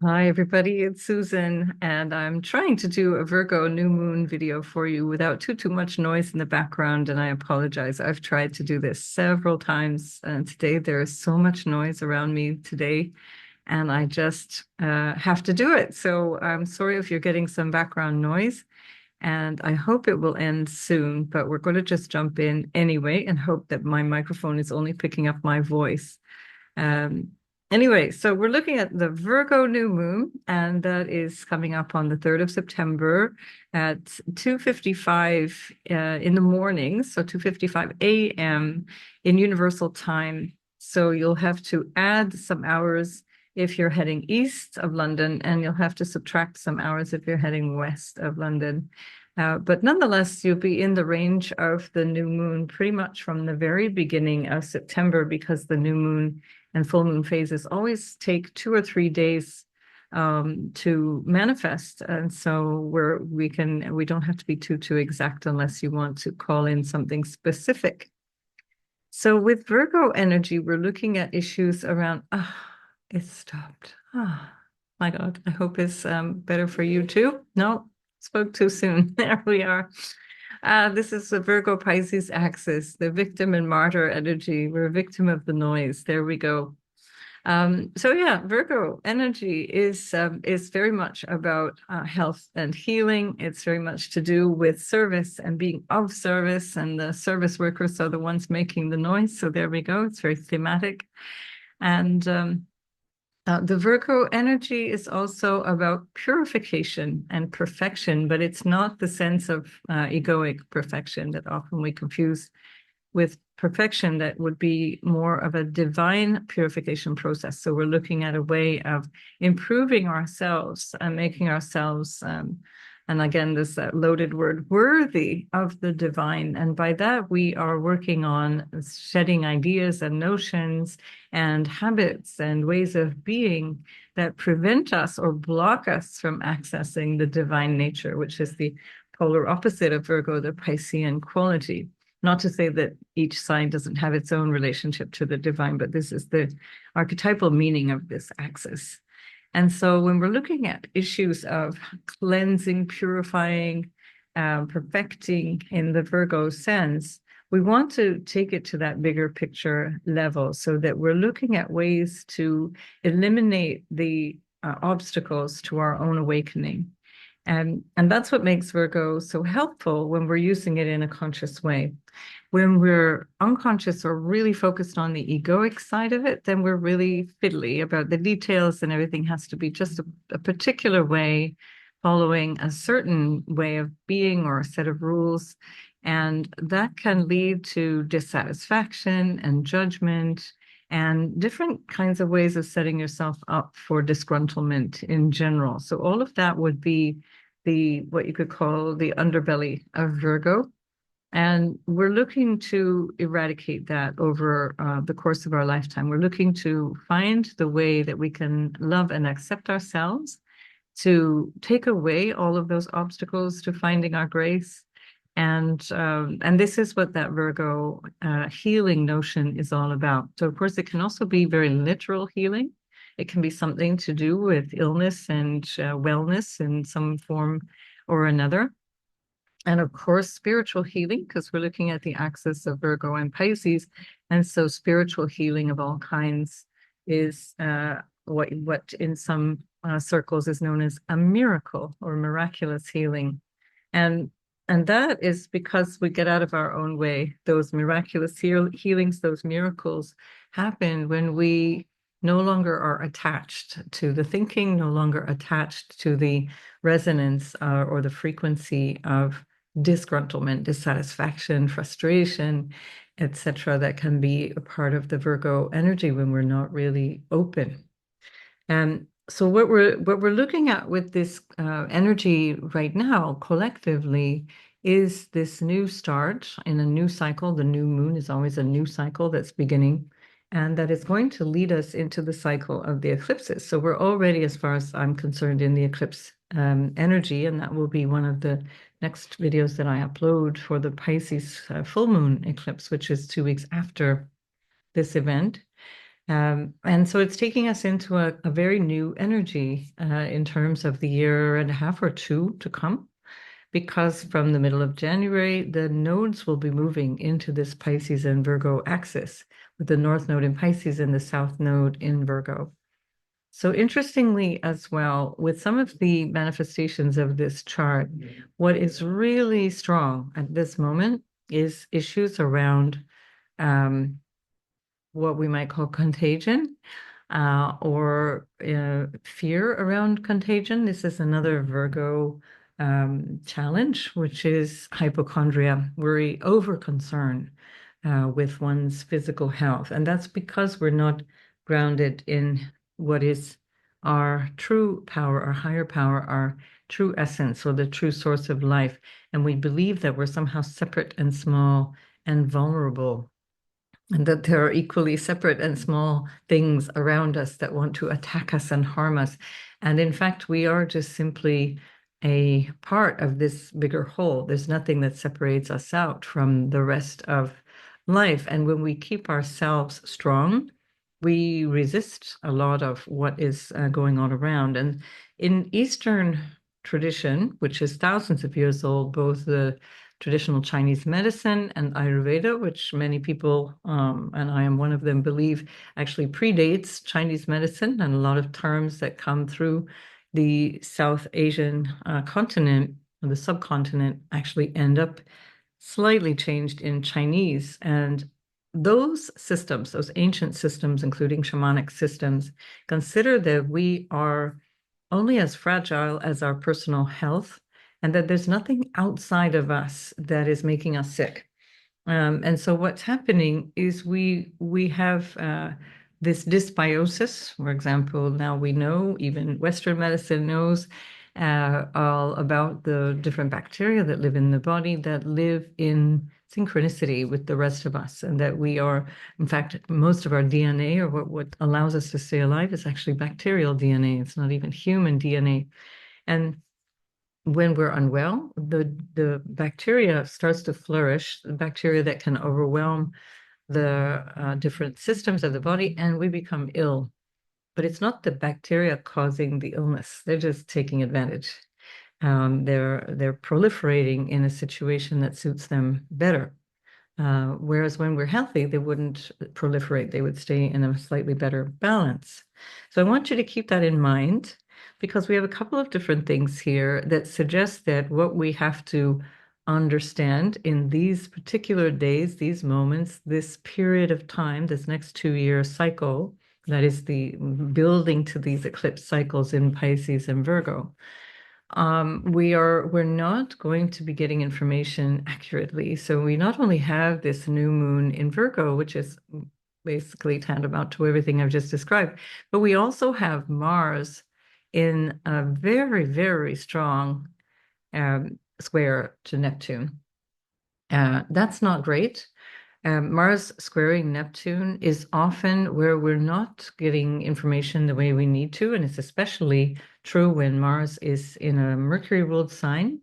Hi, everybody. It's Susan, and I'm trying to do a Virgo new moon video for you without too much noise in the background. And I apologize. I've tried to do this several times, and today there is so much noise around me today, and I just have to do it. So I'm sorry if you're getting some background noise, and I hope it will end soon. But we're going to just jump in anyway and hope that my microphone is only picking up my voice. Um, anyway, so we're looking at the Virgo new moon, and that is coming up on the 3rd of September at 2:55 in the morning, so 2:55 a.m. in Universal Time. So you'll have to add some hours if you're heading east of London, and you'll have to subtract some hours if you're heading west of London. But nonetheless, you'll be in the range of the new moon pretty much from the very beginning of September, because the new moon and full moon phases always take 2 or 3 days to manifest. And so we don't have to be too exact unless you want to call in something specific. So with Virgo energy, we're looking at issues around, it stopped. My God, I hope it's better for you too. No, spoke too soon. There we are. This is the Virgo Pisces axis, the victim and martyr energy. We're a victim of the noise. There we go. So yeah, Virgo energy is very much about health and healing. It's very much to do with service and being of service, and the service workers are the ones making the noise. So there we go. It's very thematic. And the Virgo energy is also about purification and perfection, but it's not the sense of egoic perfection that often we confuse with perfection. That would be more of a divine purification process. So we're looking at a way of improving ourselves and making ourselves, and again, this loaded word, worthy of the divine. And by that, we are working on shedding ideas and notions and habits and ways of being that prevent us or block us from accessing the divine nature, which is the polar opposite of Virgo, the Piscean quality. Not to say that each sign doesn't have its own relationship to the divine, but this is the archetypal meaning of this axis. And so when we're looking at issues of cleansing, purifying, perfecting in the Virgo sense, we want to take it to that bigger picture level, so that we're looking at ways to eliminate the obstacles to our own awakening. And that's what makes Virgo so helpful when we're using it in a conscious way. When we're unconscious or really focused on the egoic side of it, then we're really fiddly about the details, and everything has to be just a particular way, following a certain way of being or a set of rules. And that can lead to dissatisfaction and judgment and different kinds of ways of setting yourself up for disgruntlement in general. So all of that would be what you could call the underbelly of Virgo. And we're looking to eradicate that over the course of our lifetime. We're looking to find the way that we can love and accept ourselves, to take away all of those obstacles to finding our grace. And this is what that Virgo healing notion is all about. So, of course, it can also be very literal healing. It can be something to do with illness and wellness in some form or another. And of course, spiritual healing, because we're looking at the axis of Virgo and Pisces. And so spiritual healing of all kinds is what in some circles is known as a miracle or miraculous healing. And that is because we get out of our own way. Those miraculous healings, those miracles happen when we no longer are attached to the thinking, no longer attached to the resonance or the frequency of disgruntlement, dissatisfaction, frustration, etc., that can be a part of the Virgo energy when we're not really open. And so what we're looking at with this energy right now, collectively, is this new start in a new cycle. The new moon is always a new cycle that's beginning, and that is going to lead us into the cycle of the eclipses. So we're already, as far as I'm concerned, in the eclipse energy, and that will be one of the next videos that I upload for the Pisces full moon eclipse, which is 2 weeks after this event. And so it's taking us into a very new energy in terms of the year and a half or two to come, because from the middle of January, the nodes will be moving into this Pisces and Virgo axis, with the North Node in Pisces and the South Node in Virgo. So interestingly as well, with some of the manifestations of this chart, what is really strong at this moment is issues around what we might call contagion, or fear around contagion. This is another Virgo challenge, which is hypochondria, worry, over concern with one's physical health. And that's because we're not grounded in what is our true power, our higher power, our true essence, or the true source of life. And we believe that we're somehow separate and small and vulnerable, and that there are equally separate and small things around us that want to attack us and harm us. And in fact, we are just simply a part of this bigger whole. There's nothing that separates us out from the rest of life. And when we keep ourselves strong, we resist a lot of what is going on around. And in Eastern tradition, which is thousands of years old, both the traditional Chinese medicine and Ayurveda, which many people, and I am one of them, believe actually predates Chinese medicine, and a lot of terms that come through the South Asian continent, or the subcontinent, actually end up slightly changed in Chinese. And those systems, those ancient systems, including shamanic systems, consider that we are only as fragile as our personal health, and that there's nothing outside of us that is making us sick. And so what's happening is we have this dysbiosis. For example, now we know, even Western medicine knows all about the different bacteria that live in the body, that live in synchronicity with the rest of us, and that we are, in fact, most of our DNA, or what allows us to stay alive, is actually bacterial DNA. It's not even human DNA. And when we're unwell, the bacteria starts to flourish, the bacteria that can overwhelm the different systems of the body, and we become ill. But it's not the bacteria causing the illness. They're just taking advantage. They're proliferating in a situation that suits them better. Whereas when we're healthy, they wouldn't proliferate. They would stay in a slightly better balance. So I want you to keep that in mind, because we have a couple of different things here that suggest that what we have to understand in these particular days, these moments, this period of time, this next 2-year cycle, that is the building to these eclipse cycles in Pisces and Virgo. We're not going to be getting information accurately. So we not only have this new moon in Virgo, which is basically tantamount to everything I've just described, but we also have Mars in a very, very strong square to Neptune. That's not great. Mars squaring Neptune is often where we're not getting information the way we need to, and it's especially true when Mars is in a Mercury ruled sign.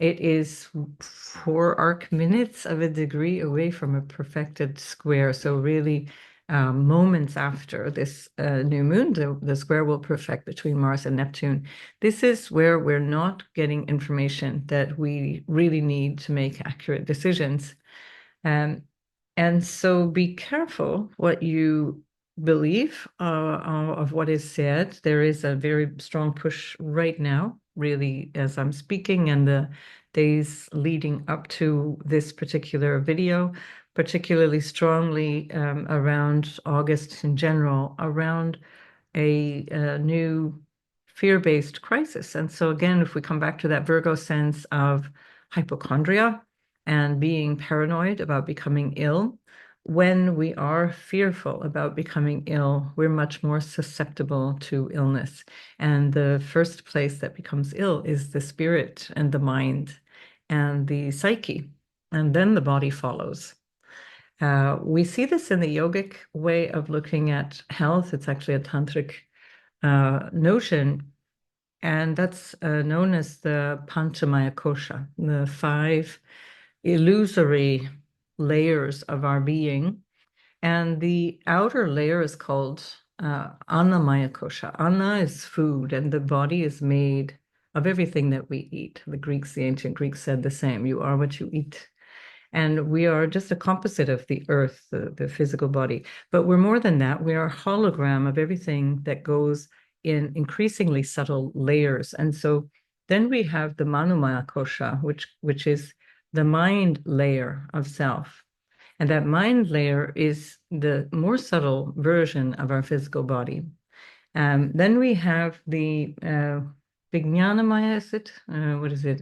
It is 4 arc minutes of a degree away from a perfected square. So really, moments after this new moon, the square will perfect between Mars and Neptune. This is where we're not getting information that we really need to make accurate decisions. And so be careful what you believe of what is said. There is a very strong push right now, really, as I'm speaking, and the days leading up to this particular video, particularly strongly around August in general, around a new fear-based crisis. And so again, if we come back to that Virgo sense of hypochondria and being paranoid about becoming ill, when we are fearful about becoming ill, we're much more susceptible to illness. And the first place that becomes ill is the spirit and the mind and the psyche, and then the body follows. We see this in the yogic way of looking at health. It's actually a tantric notion, and that's known as the Panchamaya Kosha, the 5 illusory layers of our being. And the outer layer is called Annamaya Kosha. Anna is food, and the body is made of everything that we eat. The ancient Greeks said the same. You are what you eat. And we are just a composite of the earth, the physical body. But we're more than that. We are a hologram of everything that goes in increasingly subtle layers. And so then we have the Manomaya Kosha, which is the mind layer of self. And that mind layer is the more subtle version of our physical body. Then we have the Vijnanamaya, is it? What is it?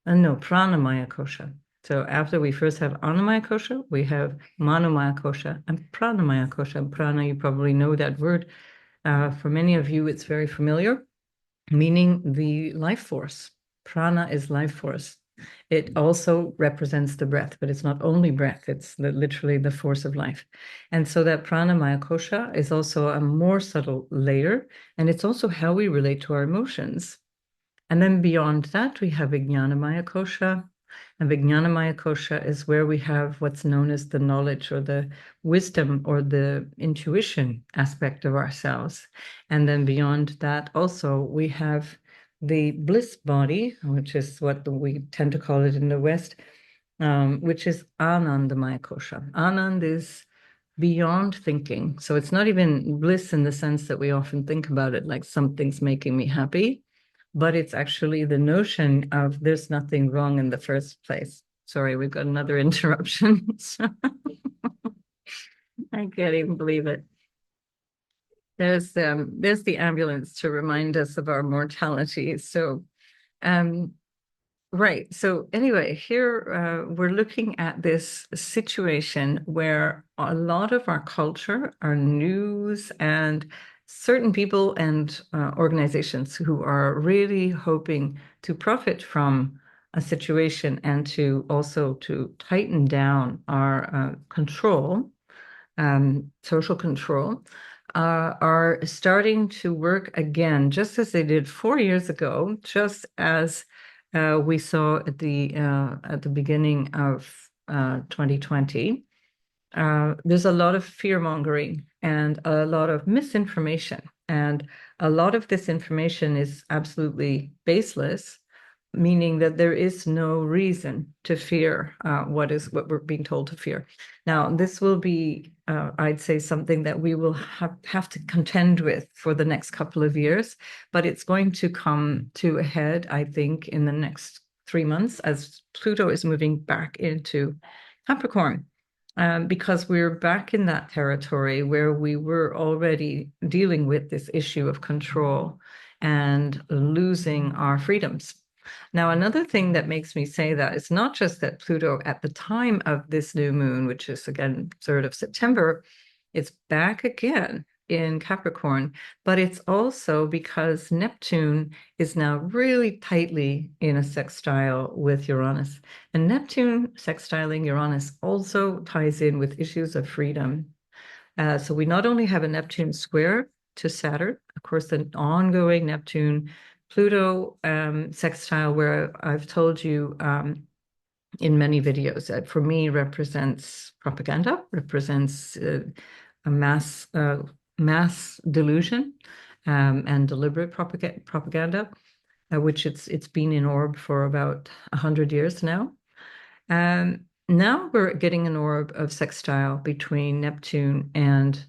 No, Pranamaya Kosha. So after we first have Annamaya Kosha, we have Manomaya Kosha and Pranamaya Kosha. And prana, you probably know that word. For many of you, it's very familiar, meaning the life force. Prana is life force. It also represents the breath, but it's not only breath, it's literally the force of life. And so that Pranamaya Kosha is also a more subtle layer, and it's also how we relate to our emotions. And then beyond that, we have Vijnanamaya Kosha. And Vijnanamaya Kosha is where we have what's known as the knowledge or the wisdom or the intuition aspect of ourselves. And then beyond that, also, we have the bliss body, which is what we tend to call it in the West, which is Anandamaya Kosha. Anand is beyond thinking. So it's not even bliss in the sense that we often think about it, like something's making me happy, but it's actually the notion of there's nothing wrong in the first place. Sorry, we've got another interruption. I can't even believe it. There's the ambulance to remind us of our mortality. So right. So anyway, here we're looking at this situation where a lot of our culture, our news, and certain people and organizations who are really hoping to profit from a situation and to also to tighten down our control, social control, are starting to work again, just as they did 4 years ago, just as we saw at the beginning of 2020. There's a lot of fear mongering and a lot of misinformation, and a lot of this information is absolutely baseless, meaning that there is no reason to fear what we're being told to fear. Now, this will be, I'd say, something that we will have to contend with for the next couple of years, but it's going to come to a head, I think, in the next 3 months as Pluto is moving back into Capricorn. Because we're back in that territory where we were already dealing with this issue of control and losing our freedoms. Now, another thing that makes me say that is not just that Pluto at the time of this new moon, which is again 3rd of September, it's back again in Capricorn, but it's also because Neptune is now really tightly in a sextile with Uranus. And Neptune sextiling Uranus also ties in with issues of freedom. So we not only have a Neptune square to Saturn, of course, the ongoing Neptune Pluto sextile, where I've told you in many videos that for me represents propaganda, represents a mass delusion and deliberate propaganda, which it's been in orb for about 100 years now. Now we're getting an orb of sextile between Neptune and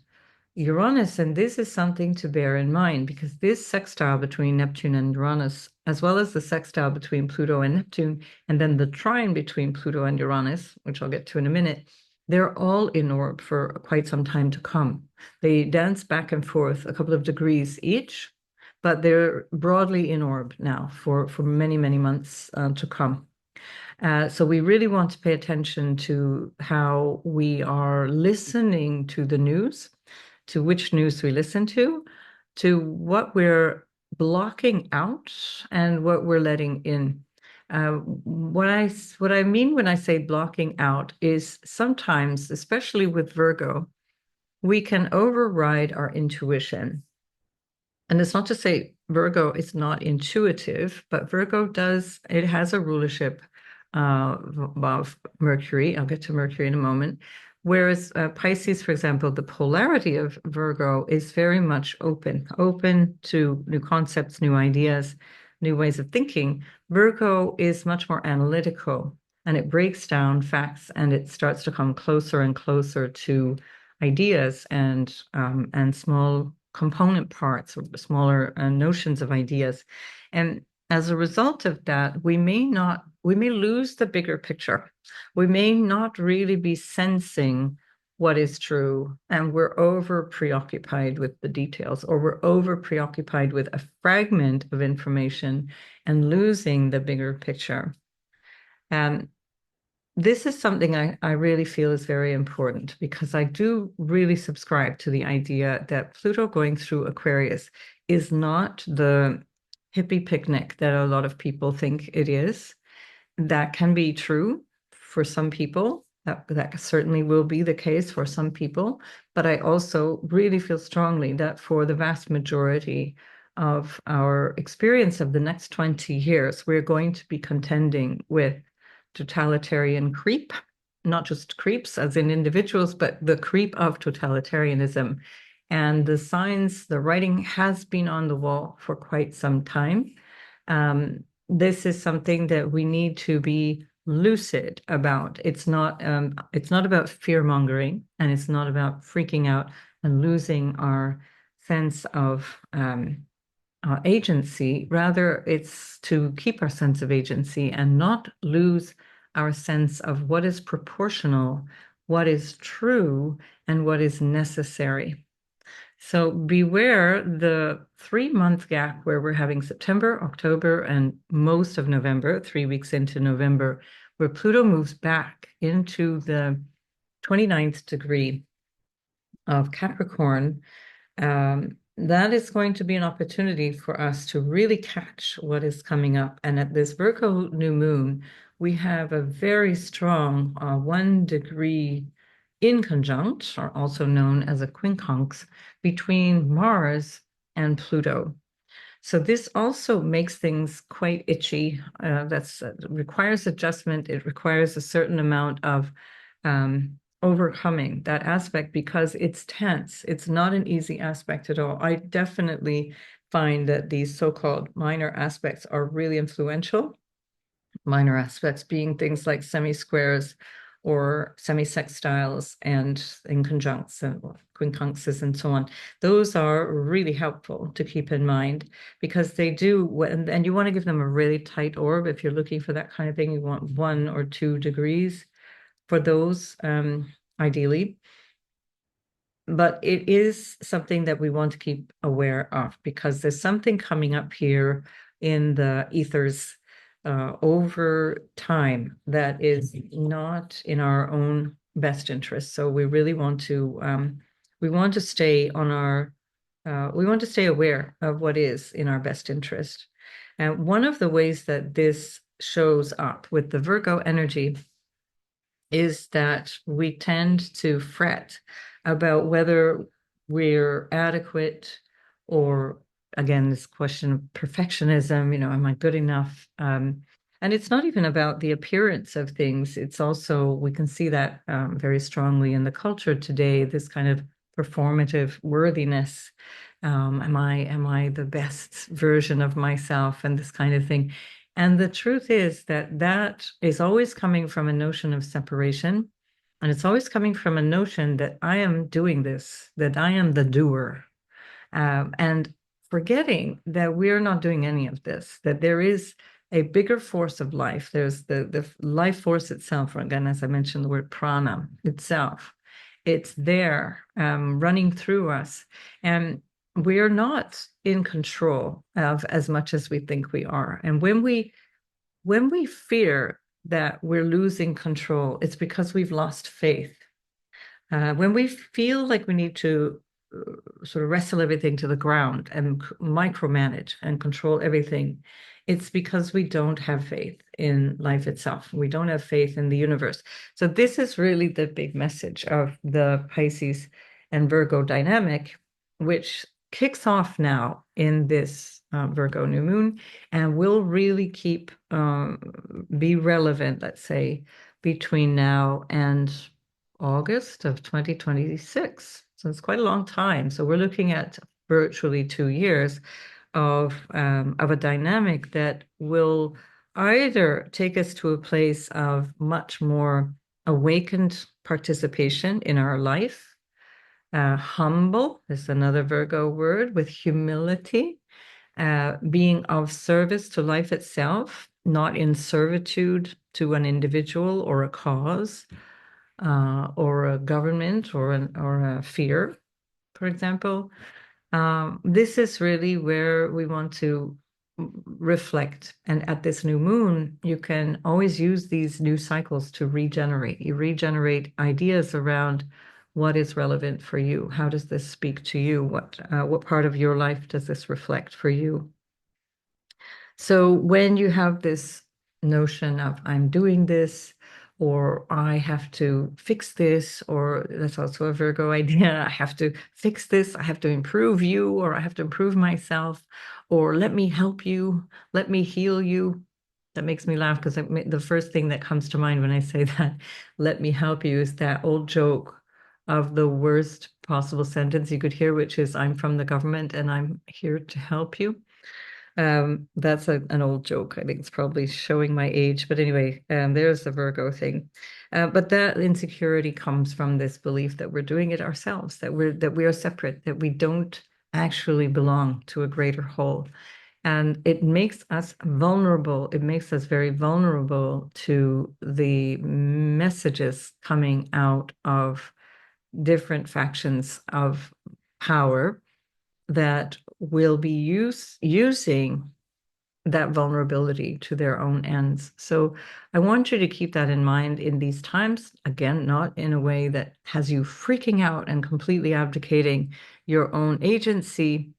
Uranus, and this is something to bear in mind because this sextile between Neptune and Uranus, as well as the sextile between Pluto and Neptune, and then the trine between Pluto and Uranus, which I'll get to in a minute, they're all in orb for quite some time to come. They dance back and forth a couple of degrees each, but they're broadly in orb now for many, many months to come. So we really want to pay attention to how we are listening to the news, to which news we listen to what we're blocking out and what we're letting in. What I mean when I say blocking out is sometimes, especially with Virgo, we can override our intuition. And it's not to say Virgo is not intuitive, but Virgo it has a rulership of Mercury. I'll get to Mercury in a moment. Whereas Pisces, for example, the polarity of Virgo is very much open to new concepts, new ideas, new ways of thinking. Virgo is much more analytical, and it breaks down facts, and it starts to come closer and closer to ideas and small component parts, or smaller notions of ideas. And as a result of that, we may lose the bigger picture. We may not really be sensing what is true, and we're over preoccupied with the details, or we're over preoccupied with a fragment of information and losing the bigger picture. And this is something I really feel is very important, because I do really subscribe to the idea that Pluto going through Aquarius is not the hippie picnic that a lot of people think it is. That can be true for some people. That certainly will be the case for some people. But I also really feel strongly that for the vast majority of our experience of the next 20 years, we're going to be contending with totalitarian creep, not just creeps as in individuals, but the creep of totalitarianism. And the signs, the writing has been on the wall for quite some time. This is something that we need to be lucid about. It's not about fear mongering, and it's not about freaking out and losing our sense of agency. Rather, it's to keep our sense of agency and not lose our sense of what is proportional, what is true, and what is necessary. So beware the 3-month gap where we're having September, October, and most of November, 3 weeks into November, where Pluto moves back into the 29th degree of Capricorn. That is going to be an opportunity for us to really catch what is coming up. And at this Virgo new moon, we have a very strong 1 degree inconjunct, or also known as a quincunx, between Mars and Pluto. So this also makes things quite itchy. That requires adjustment. It requires a certain amount of overcoming that aspect, because it's tense. It's not an easy aspect at all. I definitely find that these so-called minor aspects are really influential. Minor aspects being things like semi-squares or semi-sextiles and inconjuncts and quincunxes and so on. Those are really helpful to keep in mind, because they do, and you want to give them a really tight orb. If you're looking for that kind of thing, you want 1 or 2 degrees for those, ideally. But it is something that we want to keep aware of, because there's something coming up here in the ethers over time that is not in our own best interest. So we really want to stay on our we want to stay aware of what is in our best interest. And one of the ways that this shows up with the Virgo energy is that we tend to fret about whether we're adequate, or again, this question of perfectionism, am I good enough? And it's not even about the appearance of things. It's also, we can see that very strongly in the culture today, this kind of performative worthiness. Am I the best version of myself, and this kind of thing. And the truth is that that is always coming from a notion of separation. And it's always coming from a notion that I am doing this, that I am the doer. And forgetting that we're not doing any of this, that there is a bigger force of life. There's the life force itself, or again, as I mentioned, the word prana itself. It's there, running through us. And we're not in control of as much as we think we are. And when we fear that we're losing control, it's because we've lost faith. When we feel like we need to sort of wrestle everything to the ground and micromanage and control everything, it's because we don't have faith in life itself. We don't have faith in the universe. So this is really the big message of the Pisces and Virgo dynamic, which kicks off now in this Virgo new moon, and will really be relevant, let's say, between now and August of 2026. So it's quite a long time. So we're looking at virtually 2 years of a dynamic that will either take us to a place of much more awakened participation in our life. Humble is another Virgo word, with humility, being of service to life itself, not in servitude to an individual or a cause, or a government or a fear, for example. This is really where we want to reflect. And at this new moon, you can always use these new cycles to regenerate. You regenerate ideas around what is relevant for you. How does this speak to you? What part of your life does this reflect for you? So when you have this notion of I'm doing this, or I have to fix this, or that's also a Virgo idea, I have to fix this, I have to improve you, or I have to improve myself, or let me help you, let me heal you. That makes me laugh because the first thing that comes to mind when I say that, let me help you, is that old joke of the worst possible sentence you could hear, which is I'm from the government and I'm here to help you. That's an old joke. I think it's probably showing my age, but anyway, there's the Virgo thing. But that insecurity comes from this belief that we're doing it ourselves, that we are separate, that we don't actually belong to a greater whole. And it makes us vulnerable. It makes us very vulnerable to the messages coming out of different factions of power that will be using that vulnerability to their own ends. So I want you to keep that in mind in these times. Again, not in a way that has you freaking out and completely abdicating your own agency,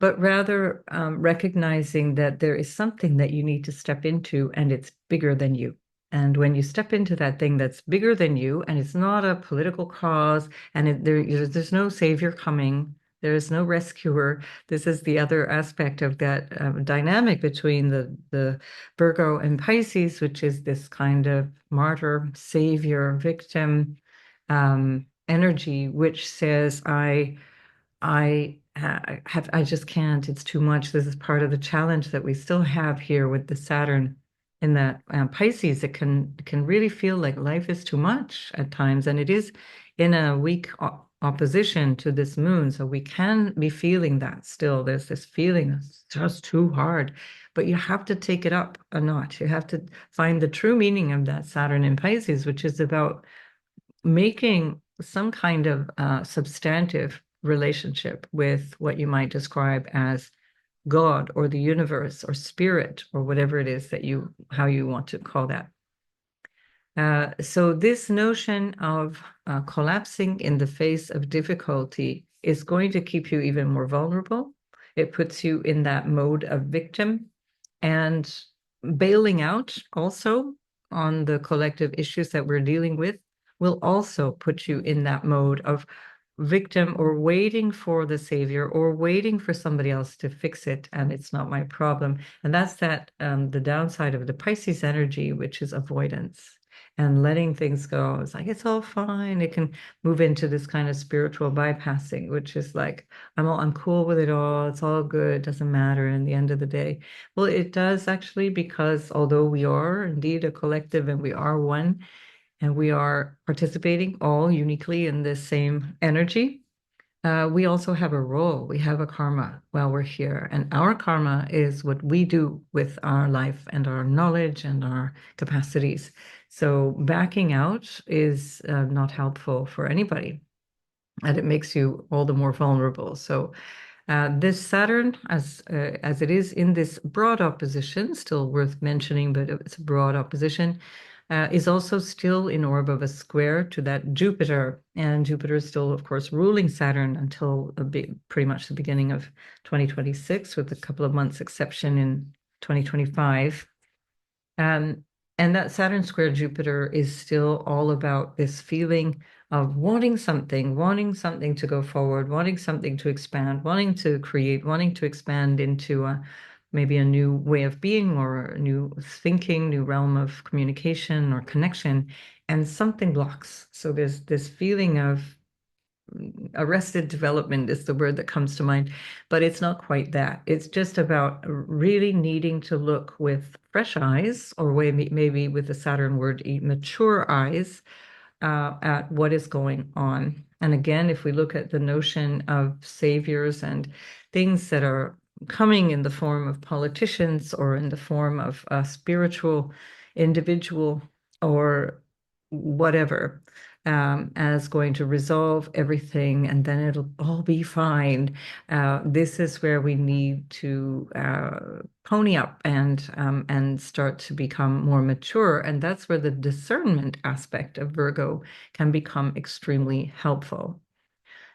but rather recognizing that there is something that you need to step into and it's bigger than you. And when you step into that thing that's bigger than you, and it's not a political cause, and there's no savior coming, there is no rescuer. This is the other aspect of that dynamic between the Virgo and Pisces, which is this kind of martyr, savior, victim energy, which says, I just can't. It's too much. This is part of the challenge that we still have here with the Saturn in that Pisces. It can really feel like life is too much at times, and it is in a weak opposition to this moon. So we can be feeling that still. There's this feeling it's just too hard, but you have to take it up a notch. You have to find the true meaning of that Saturn in Pisces, which is about making some kind of substantive relationship with what you might describe as God or the universe or spirit or whatever it is that how you want to call that. So this notion of collapsing in the face of difficulty is going to keep you even more vulnerable. It puts you in that mode of victim, and bailing out also on the collective issues that we're dealing with will also put you in that mode of victim, or waiting for the savior, or waiting for somebody else to fix it, and it's not my problem. And that's the downside of the Pisces energy, which is avoidance and letting things go. It's like, it's all fine. It can move into this kind of spiritual bypassing, which is like, I'm cool with it all. It's all good. Doesn't matter in the end of the day. Well, it does actually, because although we are indeed a collective and we are one, and we are participating all uniquely in this same energy, we also have a role. We have a karma while we're here. And our karma is what we do with our life and our knowledge and our capacities. So backing out is not helpful for anybody. And it makes you all the more vulnerable. So this Saturn, as it is in this broad opposition, still worth mentioning, but it's a broad opposition, is also still in orb of a square to that Jupiter. And Jupiter is still, of course, ruling Saturn until pretty much the beginning of 2026, with a couple of months exception in 2025. And that Saturn square Jupiter is still all about this feeling of wanting something to go forward, wanting something to expand, wanting to create, wanting to expand into maybe a new way of being, or a new thinking, new realm of communication or connection. and something blocks. So there's this feeling of arrested development is the word that comes to mind, but it's not quite that. It's just about really needing to look with fresh eyes, or maybe with the Saturn word, mature eyes, at what is going on. And again, if we look at the notion of saviors and things that are coming in the form of politicians or in the form of a spiritual individual or whatever, as going to resolve everything and then it'll all be fine. This is where we need to pony up and start to become more mature. And that's where the discernment aspect of Virgo can become extremely helpful.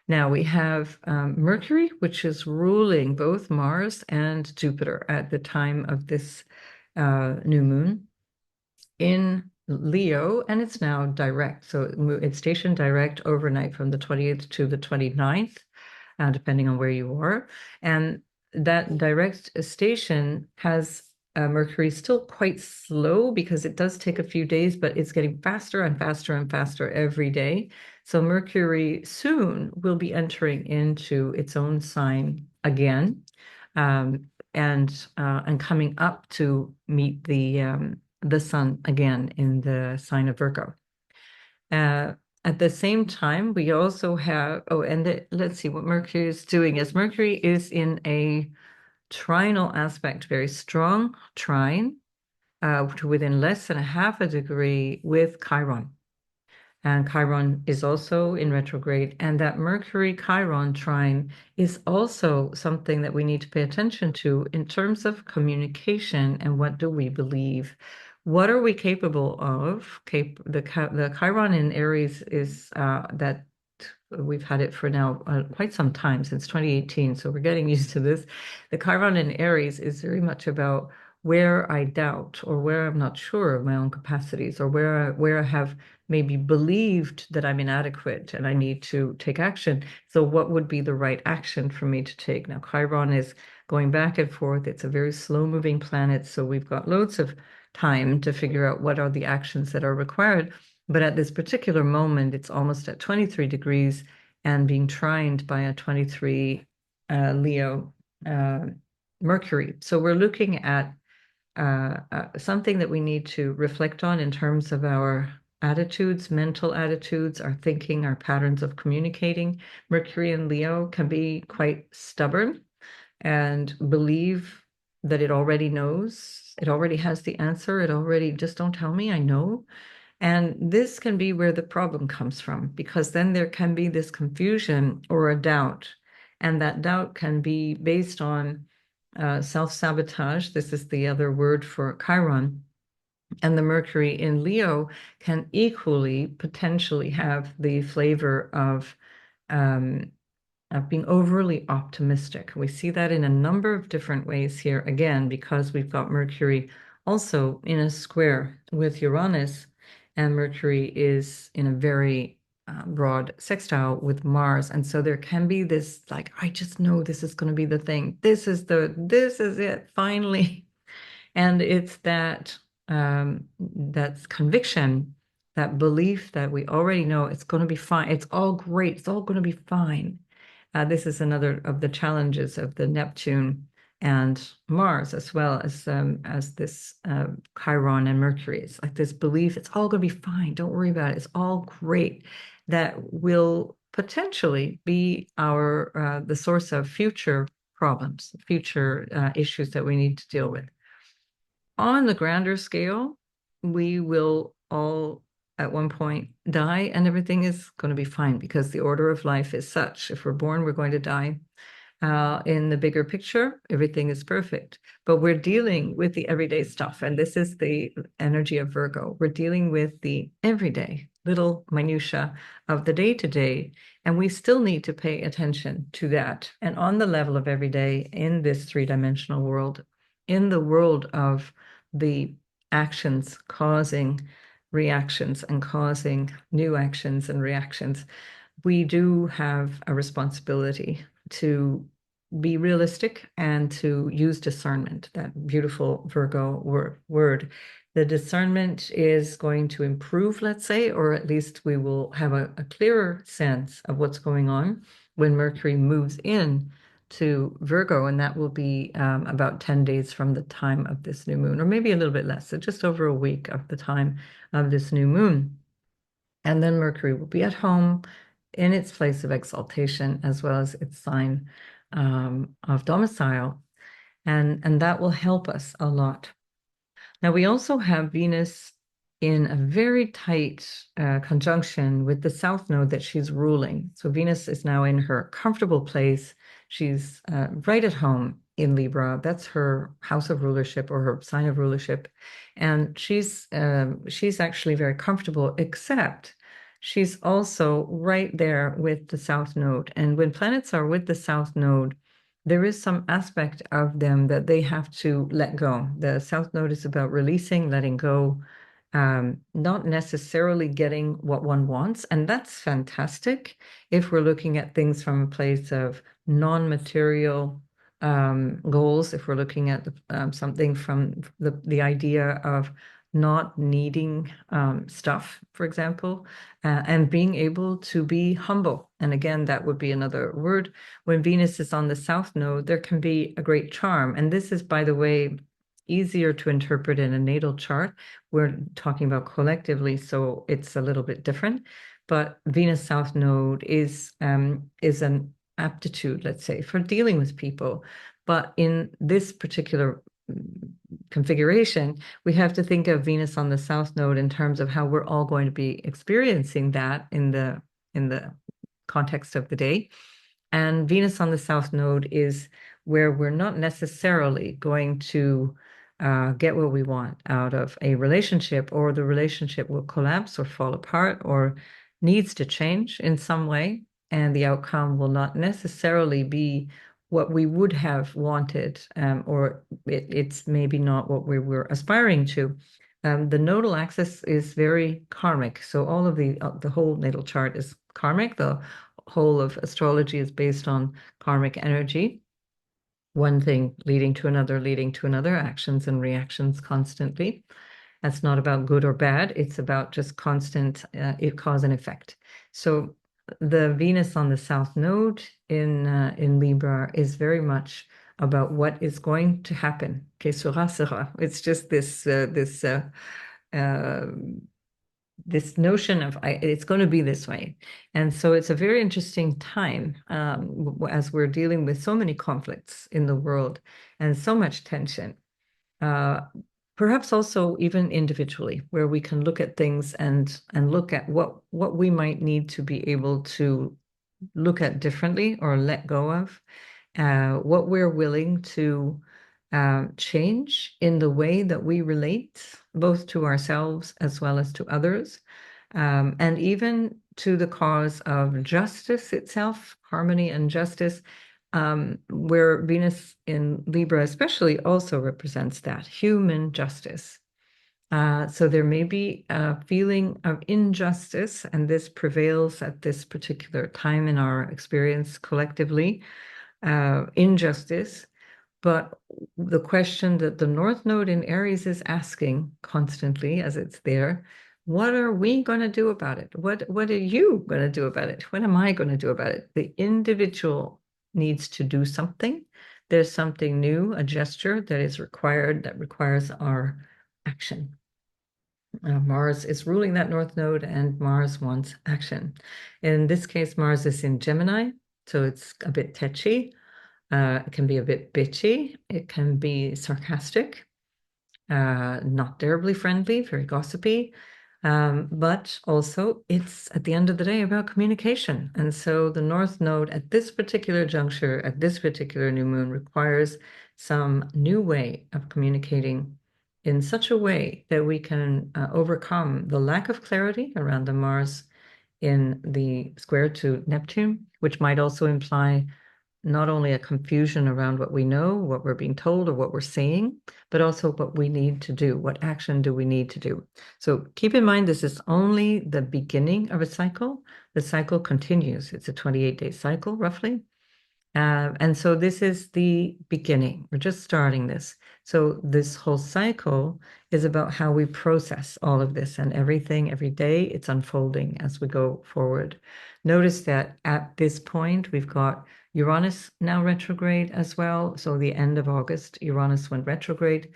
Now we have Mercury, which is ruling both Mars and Jupiter at the time of this new moon in Leo, and it's now direct. So it's stationed direct overnight from the 20th to the 29th, depending on where you are. And that direct station has Mercury still quite slow because it does take a few days, but it's getting faster and faster and faster every day. So Mercury soon will be entering into its own sign again, and coming up to meet the sun again in the sign of Virgo. At the same time, we also have, let's see what Mercury is doing. Is Mercury is in a trinal aspect, very strong trine, to within less than a half a degree with Chiron. And Chiron is also in retrograde. And that Mercury Chiron trine is also something that we need to pay attention to in terms of communication and what do we believe. What are we capable of? The Chiron in Aries is that we've had it for now quite some time, since 2018. So we're getting used to this. The Chiron in Aries is very much about where I doubt or where I'm not sure of my own capacities, or where I have maybe believed that I'm inadequate and I need to take action. So what would be the right action for me to take? Now, Chiron is going back and forth. It's a very slow-moving planet, so we've got loads of time to figure out what are the actions that are required. But at this particular moment, it's almost at 23 degrees and being trined by a 23 Leo Mercury. So we're looking at something that we need to reflect on in terms of our attitudes, mental attitudes, our thinking, our patterns of communicating. Mercury in Leo can be quite stubborn and believe that it already knows, it already has the answer, it already, just don't tell me, I know. And this can be where the problem comes from, because then there can be this confusion or a doubt. And that doubt can be based on self-sabotage. This is the other word for Chiron. And the Mercury in Leo can equally potentially have the flavor of being overly optimistic. We see that in a number of different ways here, again, because we've got Mercury also in a square with Uranus, and Mercury is in a very broad sextile with Mars. And so there can be this, like, I just know this is going to be the thing. This is it, finally. And it's that's conviction, that belief that we already know it's going to be fine. It's all great. It's all going to be fine. This is another of the challenges of the Neptune and Mars, as well as this Chiron and Mercury. It's like this belief it's all going to be fine. Don't worry about it. It's all great. That will potentially be the source of future problems, future issues that we need to deal with. On the grander scale, we will all at one point die and everything is going to be fine, because the order of life is such. If we're born, we're going to die. In the bigger picture, everything is perfect. But we're dealing with the everyday stuff. And this is the energy of Virgo. We're dealing with the everyday little minutia of the day-to-day. And we still need to pay attention to that. And on the level of everyday in this three-dimensional world, in the world of the actions causing reactions and causing new actions and reactions, we do have a responsibility to be realistic and to use discernment, that beautiful Virgo word. The discernment is going to improve, let's say, or at least we will have a clearer sense of what's going on when Mercury moves in to Virgo, and that will be about 10 days from the time of this new moon, or maybe a little bit less, so just over a week of the time of this new moon. And then Mercury will be at home in its place of exaltation as well as its sign of domicile. And that will help us a lot. Now, we also have Venus in a very tight conjunction with the South Node that she's ruling. So Venus is now in her comfortable place. She's right at home in Libra. That's her house of rulership or her sign of rulership. And she's actually very comfortable, except she's also right there with the South Node. And when planets are with the South Node, there is some aspect of them that they have to let go. The South Node is about releasing, letting go, not necessarily getting what one wants. And that's fantastic if we're looking at things from a place of non-material goals, if we're looking at something from the idea of not needing stuff, for example, and being able to be humble. And again, that would be another word. When Venus is on the South Node, there can be a great charm. And this is, by the way, easier to interpret in a natal chart. We're talking about collectively, so it's a little bit different. But Venus South Node is an aptitude, let's say, for dealing with people. But in this particular configuration, we have to think of Venus on the South Node in terms of how we're all going to be experiencing that in the context of the day. And Venus on the South Node is where we're not necessarily going to get what we want out of a relationship, or the relationship will collapse or fall apart or needs to change in some way, and the outcome will not necessarily be what we would have wanted, or it's maybe not what we were aspiring to. The nodal axis is very karmic, so all of the whole natal chart is karmic. The whole of astrology is based on karmic energy. One thing leading to another, actions and reactions constantly. That's not about good or bad. It's about just constant cause and effect. So the Venus on the South Node in Libra is very much about what is going to happen. Que sera, sera. It's just this notion of it's going to be this way. And so it's a very interesting time as we're dealing with so many conflicts in the world and so much tension. Perhaps also even individually, where we can look at things and look at what we might need to be able to look at differently or let go of, what we're willing to change in the way that we relate, both to ourselves as well as to others, and even to the cause of justice itself, harmony and justice, where Venus in Libra especially also represents that, human justice. So there may be a feeling of injustice, and this prevails at this particular time in our experience collectively, injustice. But the question that the North Node in Aries is asking constantly as it's there, what are we going to do about it? What are you going to do about it? What am I going to do about it? The individual needs to do something. There's something new, a gesture that is required, that requires our action. Mars is ruling that North Node, and Mars wants action. In this case, Mars is in Gemini, so it's a bit tetchy. It can be a bit bitchy. It can be sarcastic, not terribly friendly, very gossipy. But also it's at the end of the day about communication. And so the North Node at this particular juncture, at this particular new moon, requires some new way of communicating in such a way that we can overcome the lack of clarity around the Mars in the square to Neptune, which might also imply not only a confusion around what we know, what we're being told, or what we're saying, but also what we need to do. What action do we need to do? So keep in mind, this is only the beginning of a cycle. The cycle continues. It's a 28-day cycle, roughly. And so this is the beginning. We're just starting this. So this whole cycle is about how we process all of this and everything every day. It's unfolding as we go forward. Notice that at this point, we've got Uranus now retrograde as well. So the end of August, Uranus went retrograde.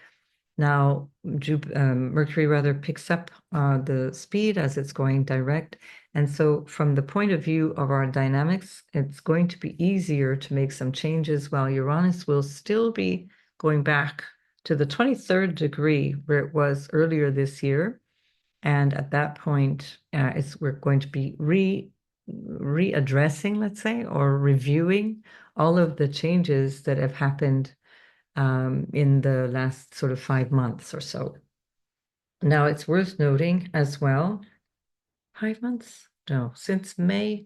Now, Mercury rather picks up the speed as it's going direct. And so, from the point of view of our dynamics, it's going to be easier to make some changes while Uranus will still be going back to the 23rd degree where it was earlier this year. And at that point, we're going to be readdressing, let's say, or reviewing all of the changes that have happened in the last sort of 5 months or so. Now, it's worth noting as well, 5 months? No, since May.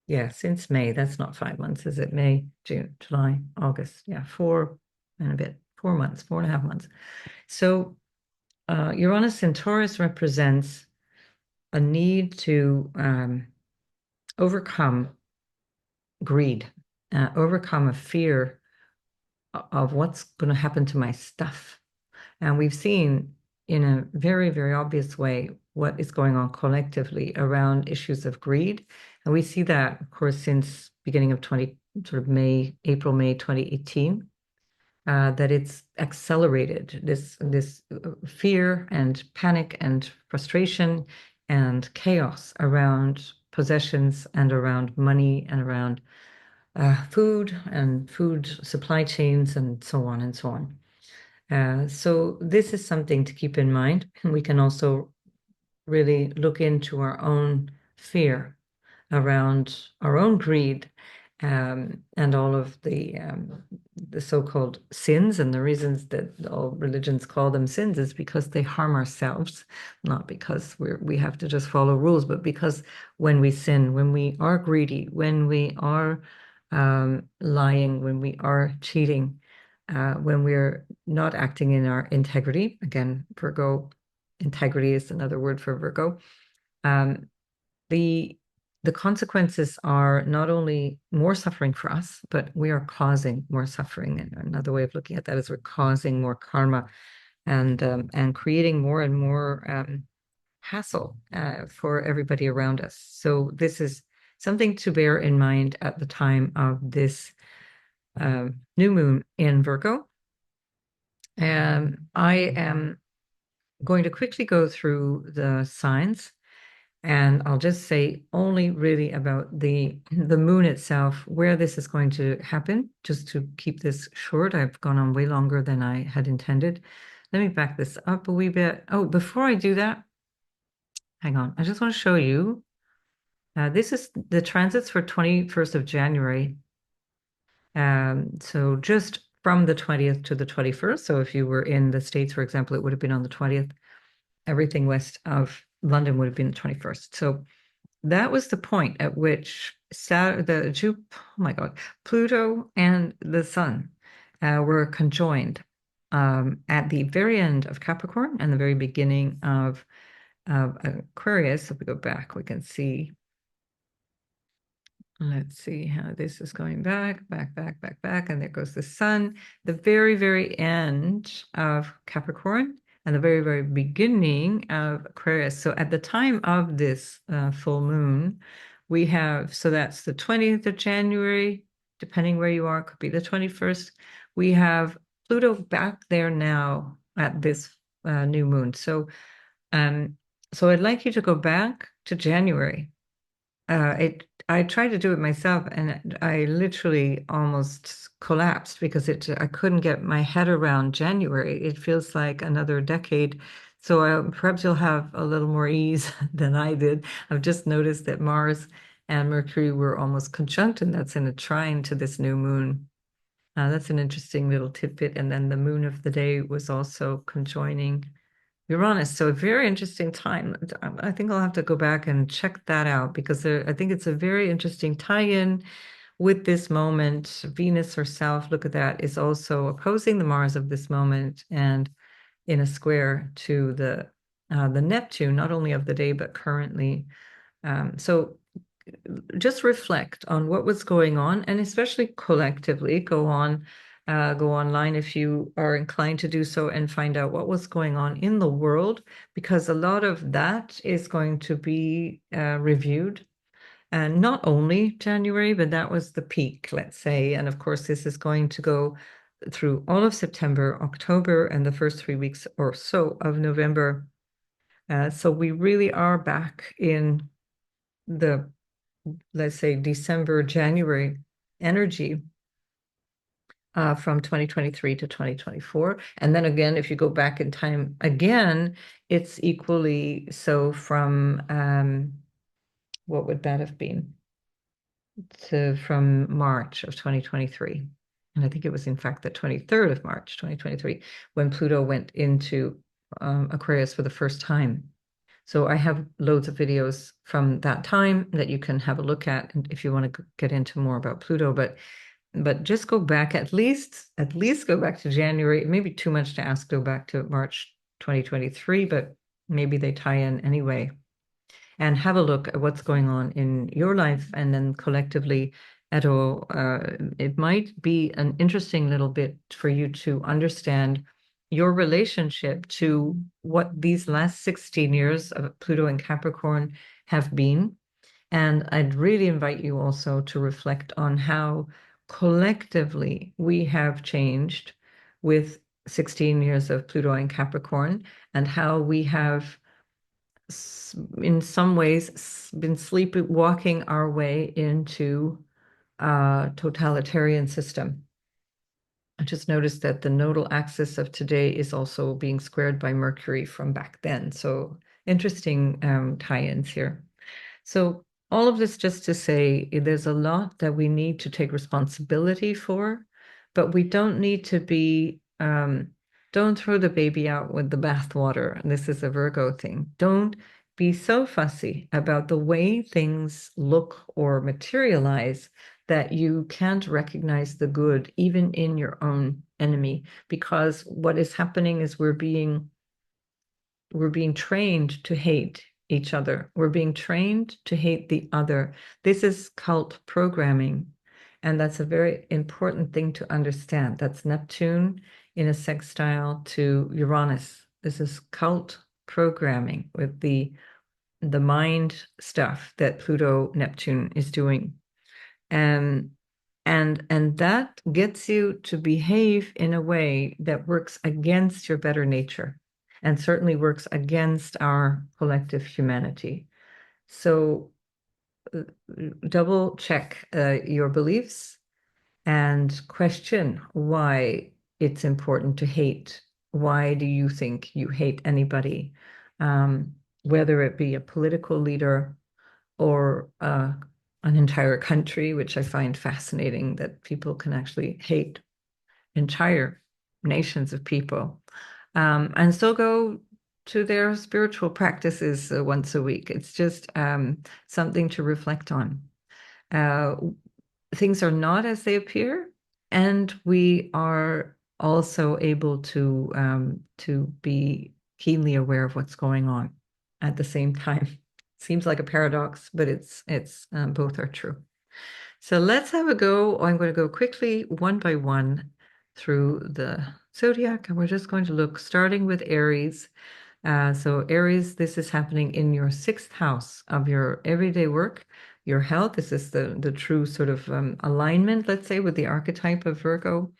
Yeah, since May. That's not 5 months, is it? May, June, July, August. Yeah, 4 months, 4.5 months. So Uranus in Taurus represents a need to overcome greed, overcome a fear of what's going to happen to my stuff. And we've seen in a very, very obvious way what is going on collectively around issues of greed. And we see that, of course, since beginning of sort of April, May 2018, that it's accelerated this fear and panic and frustration and chaos around possessions and around money and around food and food supply chains and so on and so on. So this is something to keep in mind. We can also really look into our own fear around our own greed, and all of the so-called sins. And the reasons that all religions call them sins is because they harm ourselves, not because we have to just follow rules, but because when we sin, when we are greedy, when we are lying, when we are cheating, when we're not acting in our integrity, again, Virgo, integrity is another word for Virgo, um, the the consequences are not only more suffering for us, but we are causing more suffering. And another way of looking at that is we're causing more karma and creating more and more hassle for everybody around us. So this is something to bear in mind at the time of this new moon in Virgo. I am going to quickly go through the signs, and I'll just say only really about the moon itself, where this is going to happen, just to keep this short. I've gone on way longer than I had intended. Let me back this up a wee bit. Oh, before I do that, hang on. I just want to show you. This is the transits for 21st of January. So just from the 20th to the 21st. So if you were in the States, for example, it would have been on the 20th. Everything west of London would have been the 21st. So that was the point at which Pluto and the Sun were conjoined at the very end of Capricorn and the very beginning of Aquarius. If we go back, we can see. Let's see how this is going back, and there goes the Sun. The very, very end of Capricorn and the very, very beginning of Aquarius. So at the time of this full moon, we have, so that's the 20th of January, depending where you are, could be the 21st. We have Pluto back there now at this new moon. So, so I'd like you to go back to January. I tried to do it myself, and I literally almost collapsed because I couldn't get my head around January. It feels like another decade. So perhaps you'll have a little more ease than I did. I've just noticed that Mars and Mercury were almost conjunct, and that's in a trine to this new moon. That's an interesting little tidbit. And then the moon of the day was also conjoining Uranus. So a very interesting time. I think I'll have to go back and check that out because I think it's a very interesting tie-in with this moment. Venus herself, look at that, is also opposing the Mars of this moment and in a square to the Neptune, not only of the day, but currently. So just reflect on what was going on, and especially collectively go online if you are inclined to do so, and find out what was going on in the world, because a lot of that is going to be reviewed. And not only January, but that was the peak, let's say. And of course, this is going to go through all of September, October, and the first 3 weeks or so of November. So we really are back in the, let's say, December, January energy from 2023 to 2024. And then again, if you go back in time again, it's equally so from, what would that have been? From March of 2023. And I think it was, in fact, the 23rd of March, 2023, when Pluto went into Aquarius for the first time. So I have loads of videos from that time that you can have a look at, and if you want to get into more about Pluto, but just go back, at least go back to January. It may be too much to ask, go back to March 2023, but maybe they tie in anyway. And have a look at what's going on in your life, and then collectively at all. It might be an interesting little bit for you to understand your relationship to what these last 16 years of Pluto and Capricorn have been. And I'd really invite you also to reflect on how collectively we have changed with 16 years of Pluto and Capricorn, and how we have in some ways been sleepwalking our way into a totalitarian system. I just noticed that the nodal axis of today is also being squared by Mercury from back then. So interesting tie-ins here. So all of this just to say, there's a lot that we need to take responsibility for, but we don't need to be, don't throw the baby out with the bathwater. And this is a Virgo thing. Don't be so fussy about the way things look or materialize that you can't recognize the good even in your own enemy, because what is happening is we're being trained to hate each other. We're being trained to hate the other. This is cult programming, and that's a very important thing to understand. That's Neptune in a sextile to Uranus. This is cult programming with the mind stuff that Pluto Neptune is doing. And that gets you to behave in a way that works against your better nature, and certainly works against our collective humanity. So double check your beliefs and question why it's important to hate. Why do you think you hate anybody? Whether it be a political leader or an entire country, which I find fascinating that people can actually hate entire nations of people, and still go to their spiritual practices once a week. It's just something to reflect on. Things are not as they appear, and we are also able to be keenly aware of what's going on at the same time. Seems like a paradox, but it's both are true. So let's have a go. I'm going to go quickly one by one through the zodiac, and we're just going to look starting with Aries. So Aries, this is happening in your 6th house of your everyday work, your health. This is the true sort of alignment, let's say, with the archetype of Virgo,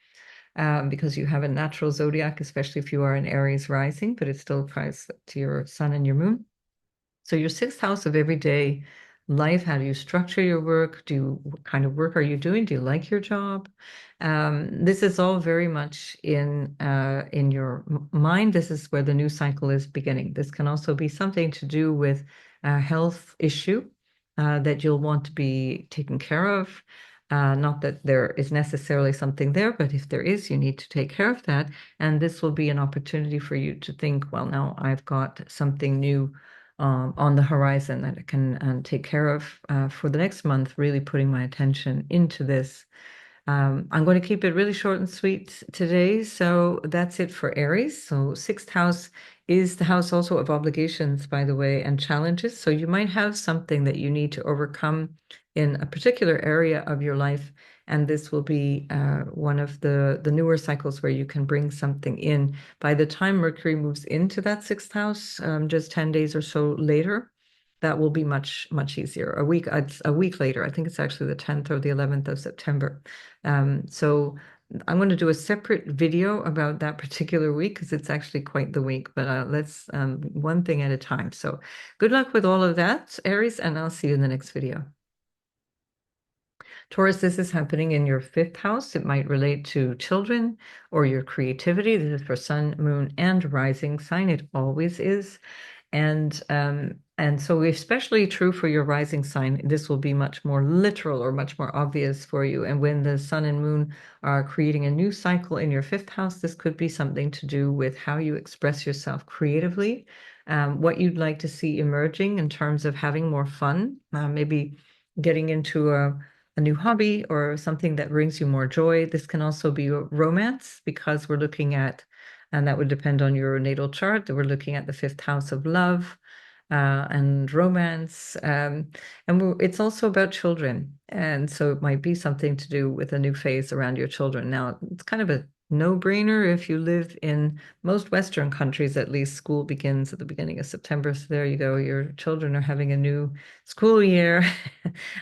because you have a natural zodiac, especially if you are an Aries rising, but it still ties to your sun and your moon. So your 6th house of everyday life, how do you structure your work? What kind of work are you doing? Do you like your job? This is all very much in your mind. This is where the new cycle is beginning. This can also be something to do with a health issue that you'll want to be taken care of. Not that there is necessarily something there, but if there is, you need to take care of that. And this will be an opportunity for you to think, well, now I've got something new on the horizon that I can take care of for the next month, really putting my attention into this. I'm going to keep it really short and sweet today. So that's it for Aries. So 6th house is the house also of obligations, by the way, and challenges. So you might have something that you need to overcome in a particular area of your life, and this will be one of the newer cycles where you can bring something in. By the time Mercury moves into that sixth house, just 10 days or so later, that will be much, much easier. A week later, I think it's actually the 10th or the 11th of September. So I'm going to do a separate video about that particular week because it's actually quite the week, but let's one thing at a time. So good luck with all of that, Aries, and I'll see you in the next video. Taurus, this is happening in your fifth house. It might relate to children or your creativity. This is for sun, moon, and rising sign. It always is. And so especially true for your rising sign, this will be much more literal or much more obvious for you. And when the sun and moon are creating a new cycle in your fifth house, this could be something to do with how you express yourself creatively, what you'd like to see emerging in terms of having more fun, maybe getting into a new hobby or something that brings you more joy. This can also be romance because we're looking at, and that would depend on your natal chart, that we're looking at the fifth house of love and romance. And it's also about children. And so it might be something to do with a new phase around your children. Now, it's kind of a no-brainer if you live in most Western countries, at least school begins at the beginning of September. So there you go. Your children are having a new school year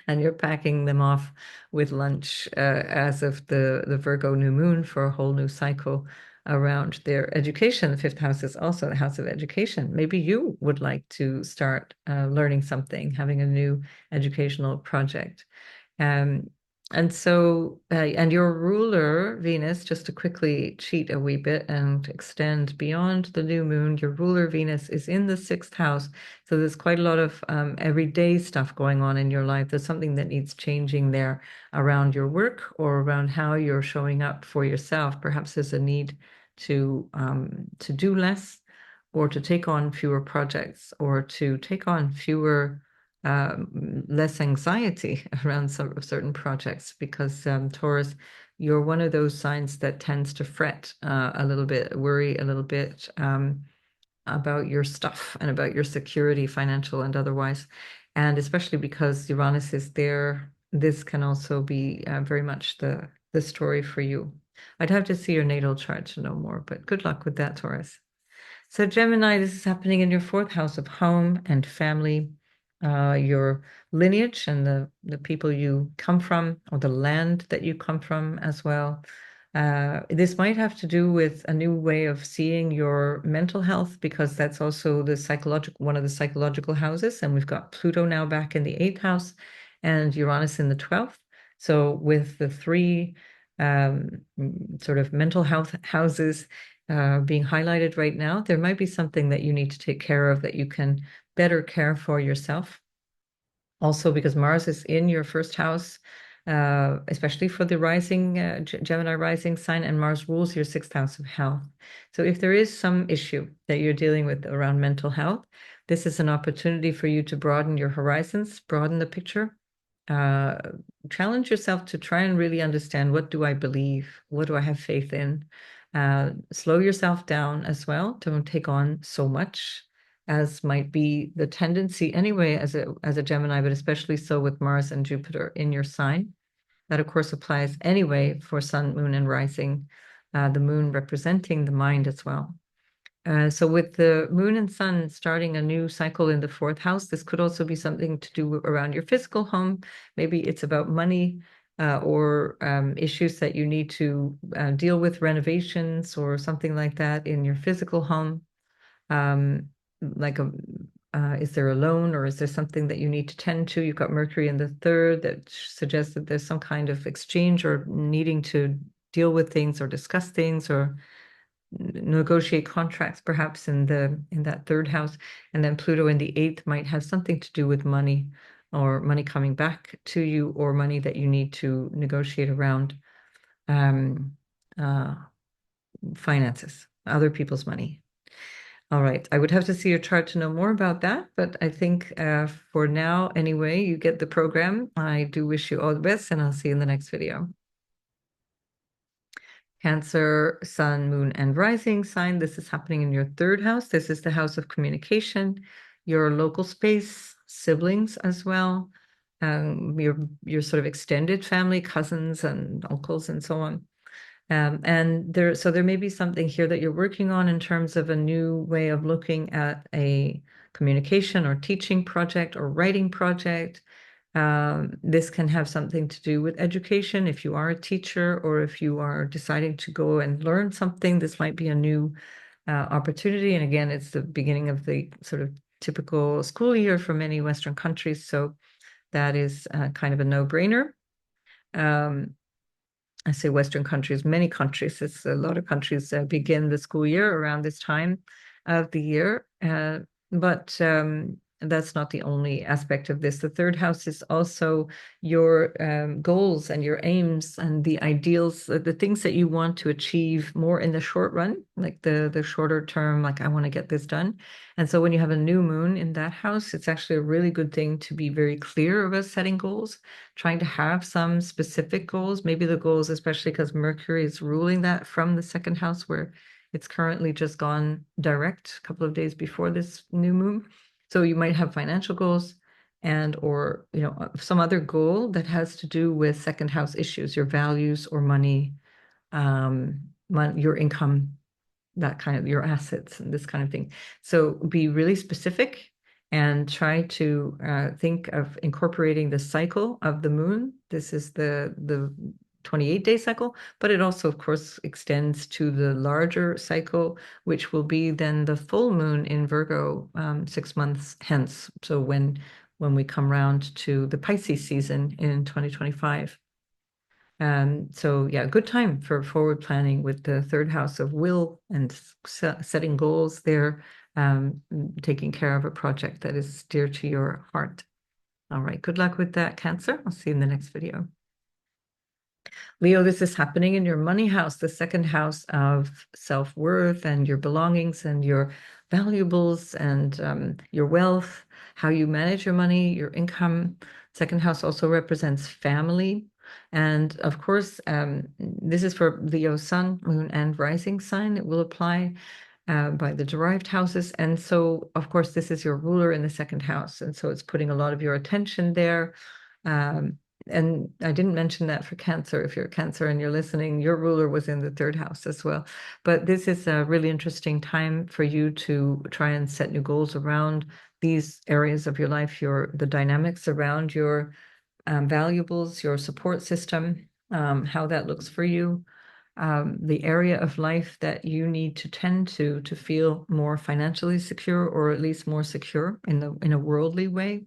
and you're packing them off with lunch as of the Virgo new moon for a whole new cycle around their education. The fifth house is also the house of education. Maybe you would like to start learning something, having a new educational project. Um, and your ruler, Venus, just to quickly cheat a wee bit and extend beyond the new moon, your ruler, Venus, is in the sixth house. So there's quite a lot of everyday stuff going on in your life. There's something that needs changing there around your work or around how you're showing up for yourself. Perhaps there's a need to do less or to take on fewer projects or to take on less anxiety around some certain projects because Taurus, you're one of those signs that tends to fret a little bit, worry a little bit about your stuff and about your security, financial and otherwise. And especially because Uranus is there, this can also be very much the story for you. I'd have to see your natal chart to know more, but good luck with that, Taurus. So Gemini, this is happening in your fourth house of home and family, your lineage and the people you come from or the land that you come from as well. This might have to do with a new way of seeing your mental health because that's also one of the psychological houses. And we've got Pluto now back in the eighth house and Uranus in the 12th. So with the three sort of mental health houses being highlighted right now, there might be something that you need to take care of that you can better care for yourself. Also, because Mars is in your first house, especially for the rising Gemini rising sign, and Mars rules your sixth house of health. So if there is some issue that you're dealing with around mental health, this is an opportunity for you to broaden your horizons, broaden the picture, uh, challenge yourself to try and really understand, what do I believe? What do I have faith in? Slow yourself down as well. Don't take on so much as might be the tendency anyway as a Gemini, but especially so with Mars and Jupiter in your sign. That, of course, applies anyway for sun, moon, and rising, the moon representing the mind as well. So with the moon and sun starting a new cycle in the fourth house, this could also be something to do around your physical home. Maybe it's about money or issues that you need to deal with, renovations or something like that in your physical home. Like is there a loan or is there something that you need to tend to? You've got Mercury in the third that suggests that there's some kind of exchange or needing to deal with things or discuss things or negotiate contracts perhaps in that third house. And then Pluto in the eighth might have something to do with money or money coming back to you or money that you need to negotiate around uh, finances, other people's money. All right, I would have to see your chart to know more about that, but I think for now, anyway, you get the program. I do wish you all the best, and I'll see you in the next video. Cancer, Sun, Moon, and Rising sign. This is happening in your third house. This is the house of communication, your local space, siblings as well, your sort of extended family, cousins and uncles and so on. And there may be something here that you're working on in terms of a new way of looking at a communication or teaching project or writing project. This can have something to do with education. If you are a teacher or if you are deciding to go and learn something, this might be a new opportunity. And again, it's the beginning of the sort of typical school year for many Western countries. So that is kind of a no-brainer. I say Western countries, many countries, it's a lot of countries begin the school year around this time of the year. But that's not the only aspect of this. The third house is also your goals and your aims and the ideals, the things that you want to achieve more in the short run, like the shorter term, like I want to get this done. And so when you have a new moon in that house, it's actually a really good thing to be very clear about setting goals, trying to have some specific goals, maybe the goals, especially because Mercury is ruling that from the second house where it's currently just gone direct a couple of days before this new moon. So you might have financial goals and or some other goal that has to do with second house issues, your values or money, your income, that kind of your assets and this kind of thing. So be really specific and try to think of incorporating the cycle of the moon. This is the 28-day cycle, but it also, of course, extends to the larger cycle, which will be then the full moon in Virgo 6 months hence. So when we come around to the Pisces season in 2025. So yeah, good time for forward planning with the third house of will and setting goals there, taking care of a project that is dear to your heart. All right, good luck with that, Cancer. I'll see you in the next video. Leo, this is happening in your money house, the second house of self-worth and your belongings and your valuables and your wealth, how you manage your money, your income. Second house also represents family. And of course, this is for Leo sun, moon, and rising sign. It will apply by the derived houses. And so, of course, this is your ruler in the second house. And so it's putting a lot of your attention there. And I didn't mention that for Cancer. If you're Cancer and you're listening, your ruler was in the third house as well. But this is a really interesting time for you to try and set new goals around these areas of your life, the dynamics around your valuables, your support system, how that looks for you, the area of life that you need to tend to feel more financially secure, or at least more secure in a worldly way.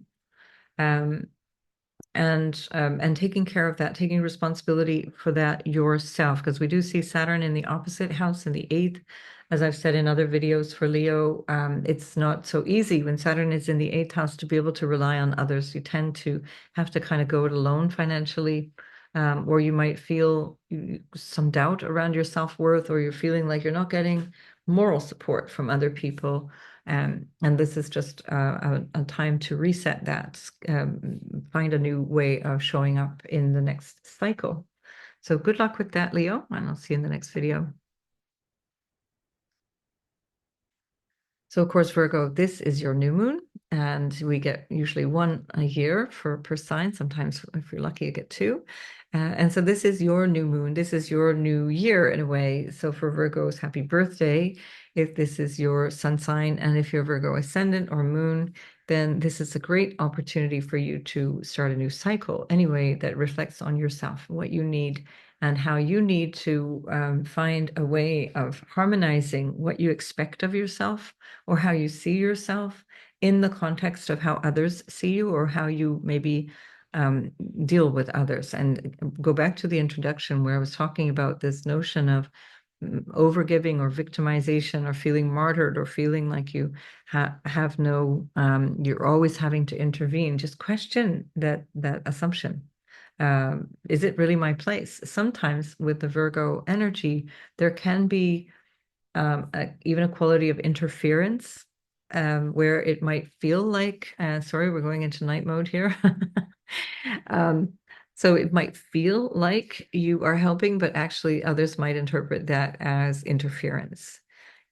And taking care of that, taking responsibility for that yourself, because we do see Saturn in the opposite house in the 8th. As I've said in other videos for Leo, it's not so easy when Saturn is in the 8th house to be able to rely on others. You tend to have to kind of go it alone financially, or you might feel some doubt around your self-worth, or you're feeling like you're not getting moral support from other people. And this is just a time to reset that, find a new way of showing up in the next cycle. So good luck with that, Leo, and I'll see you in the next video. So of course, Virgo, this is your new moon, and we get usually one a year per sign. Sometimes if you're lucky, you get two. And so this is your new moon. This is your new year in a way. So for Virgos, happy birthday if this is your sun sign. And if you're Virgo ascendant or moon, then this is a great opportunity for you to start a new cycle anyway that reflects on yourself, what you need, and how you need to find a way of harmonizing what you expect of yourself or how you see yourself in the context of how others see you, or how you maybe deal with others. And go back to the introduction where I was talking about this notion of overgiving or victimization, or feeling martyred, or feeling like you have no, you're always having to intervene. Just question that assumption. Is it really my place? Sometimes with the Virgo energy, there can be even a quality of interference, where it might feel like, sorry, we're going into night mode here. So it might feel like you are helping, but actually others might interpret that as interference.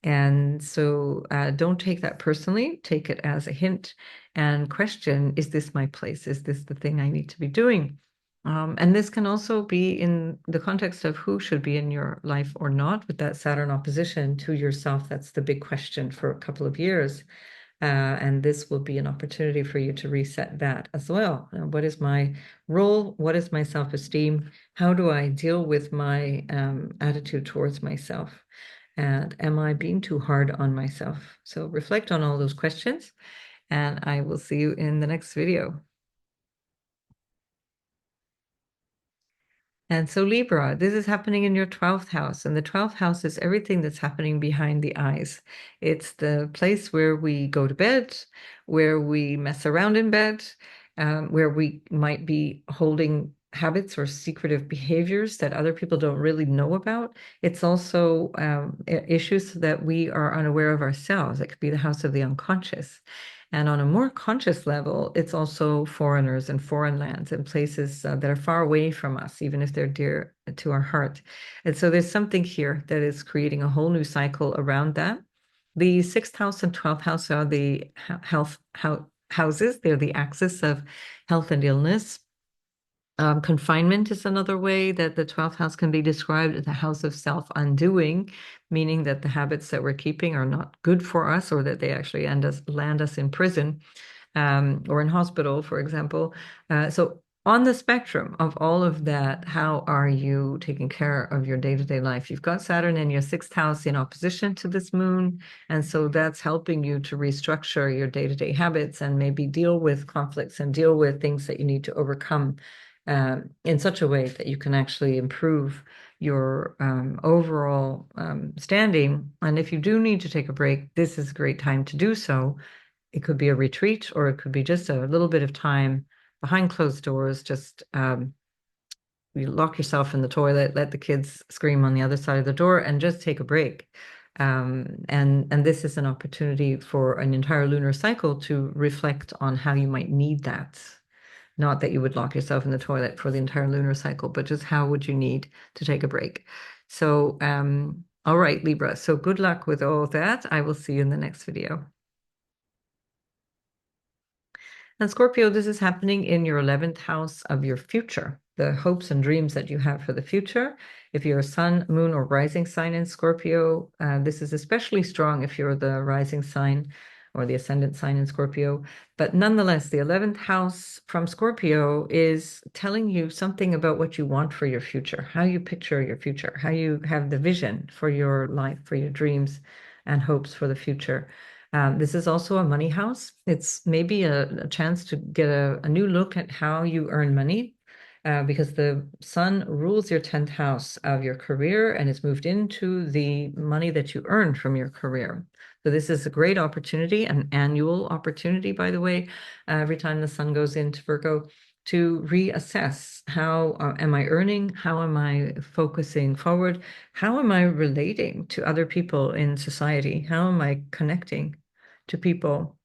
And so don't take that personally. Take it as a hint and question, is this my place? Is this the thing I need to be doing? And this can also be in the context of who should be in your life or not, with that Saturn opposition to yourself. That's the big question for a couple of years. And this will be an opportunity for you to reset that as well. What is my role? What is my self-esteem? How do I deal with my attitude towards myself? And am I being too hard on myself? So reflect on all those questions, and I will see you in the next video. And so Libra, this is happening in your 12th house. And the 12th house is everything that's happening behind the eyes. It's the place where we go to bed, where we mess around in bed, where we might be holding habits or secretive behaviors that other people don't really know about. It's also issues that we are unaware of ourselves. It could be the house of the unconscious. And on a more conscious level, it's also foreigners and foreign lands and places that are far away from us, even if they're dear to our heart. And so there's something here that is creating a whole new cycle around that. The sixth house and 12th house are the health houses. They're the axis of health and illness. Confinement is another way that the 12th house can be described as a house of self-undoing, meaning that the habits that we're keeping are not good for us, or that they actually land us in prison or in hospital, for example. So on the spectrum of all of that, how are you taking care of your day-to-day life? You've got Saturn in your sixth house in opposition to this moon, and so that's helping you to restructure your day-to-day habits and maybe deal with conflicts and deal with things that you need to overcome in such a way that you can actually improve your overall standing. And if you do need to take a break, this is a great time to do so. It could be a retreat, or it could be just a little bit of time behind closed doors. Just you lock yourself in the toilet, let the kids scream on the other side of the door, and just take a break. And this is an opportunity for an entire lunar cycle to reflect on how you might need that. Not that you would lock yourself in the toilet for the entire lunar cycle, but just how would you need to take a break? So, all right, Libra. So good luck with all that. I will see you in the next video. And Scorpio, this is happening in your 11th house of your future, the hopes and dreams that you have for the future. If you're a sun, moon, or rising sign in Scorpio, this is especially strong if you're the rising sign or the ascendant sign in Scorpio. But nonetheless, the 11th house from Scorpio is telling you something about what you want for your future, how you picture your future, how you have the vision for your life, for your dreams and hopes for the future. This is also a money house. It's maybe a chance to get a new look at how you earn money, because the sun rules your 10th house of your career and is moved into the money that you earn from your career. So this is a great opportunity, an annual opportunity, by the way, every time the sun goes into Virgo, to reassess how am I earning? How am I focusing forward? How am I relating to other people in society? How am I connecting to people?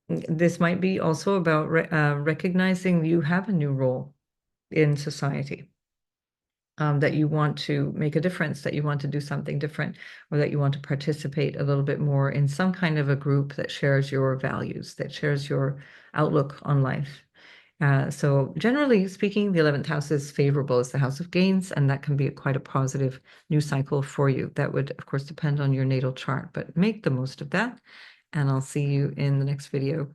This might be also about recognizing you have a new role in society, that you want to make a difference, that you want to do something different, or that you want to participate a little bit more in some kind of a group that shares your values, that shares your outlook on life. So generally speaking, the 11th house is favorable as the house of gains, and that can be quite a positive new cycle for you. That would, of course, depend on your natal chart, but make the most of that. And I'll see you in the next video.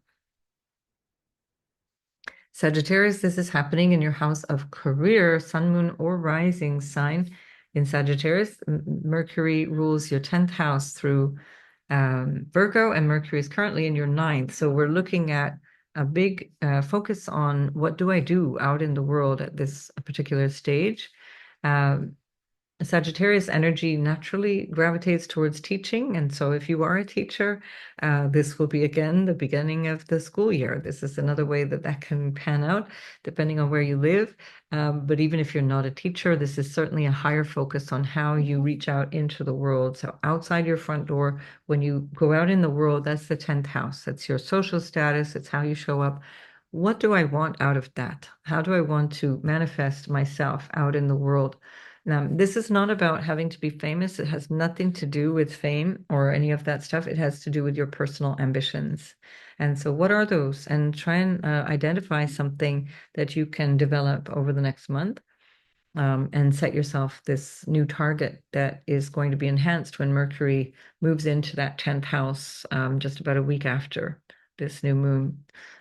Sagittarius, this is happening in your house of career, sun, moon, or rising sign. In Sagittarius, Mercury rules your 10th house through Virgo, and Mercury is currently in your 9th. So we're looking at a big focus on what do I do out in the world at this particular stage. Sagittarius energy naturally gravitates towards teaching. And so if you are a teacher, this will be again the beginning of the school year. This is another way that that can pan out depending on where you live. But even if you're not a teacher, this is certainly a higher focus on how you reach out into the world. So outside your front door, when you go out in the world, that's the 10th house. That's your social status. It's how you show up what do I want out of that? How do I want to manifest myself out in the world? Now, this is not about having to be famous. It has nothing to do with fame or any of that stuff. It has to do with your personal ambitions. And so, what are those? And try and identify something that you can develop over the next month, and set yourself this new target that is going to be enhanced when Mercury moves into that 10th house, just about a week after this new moon.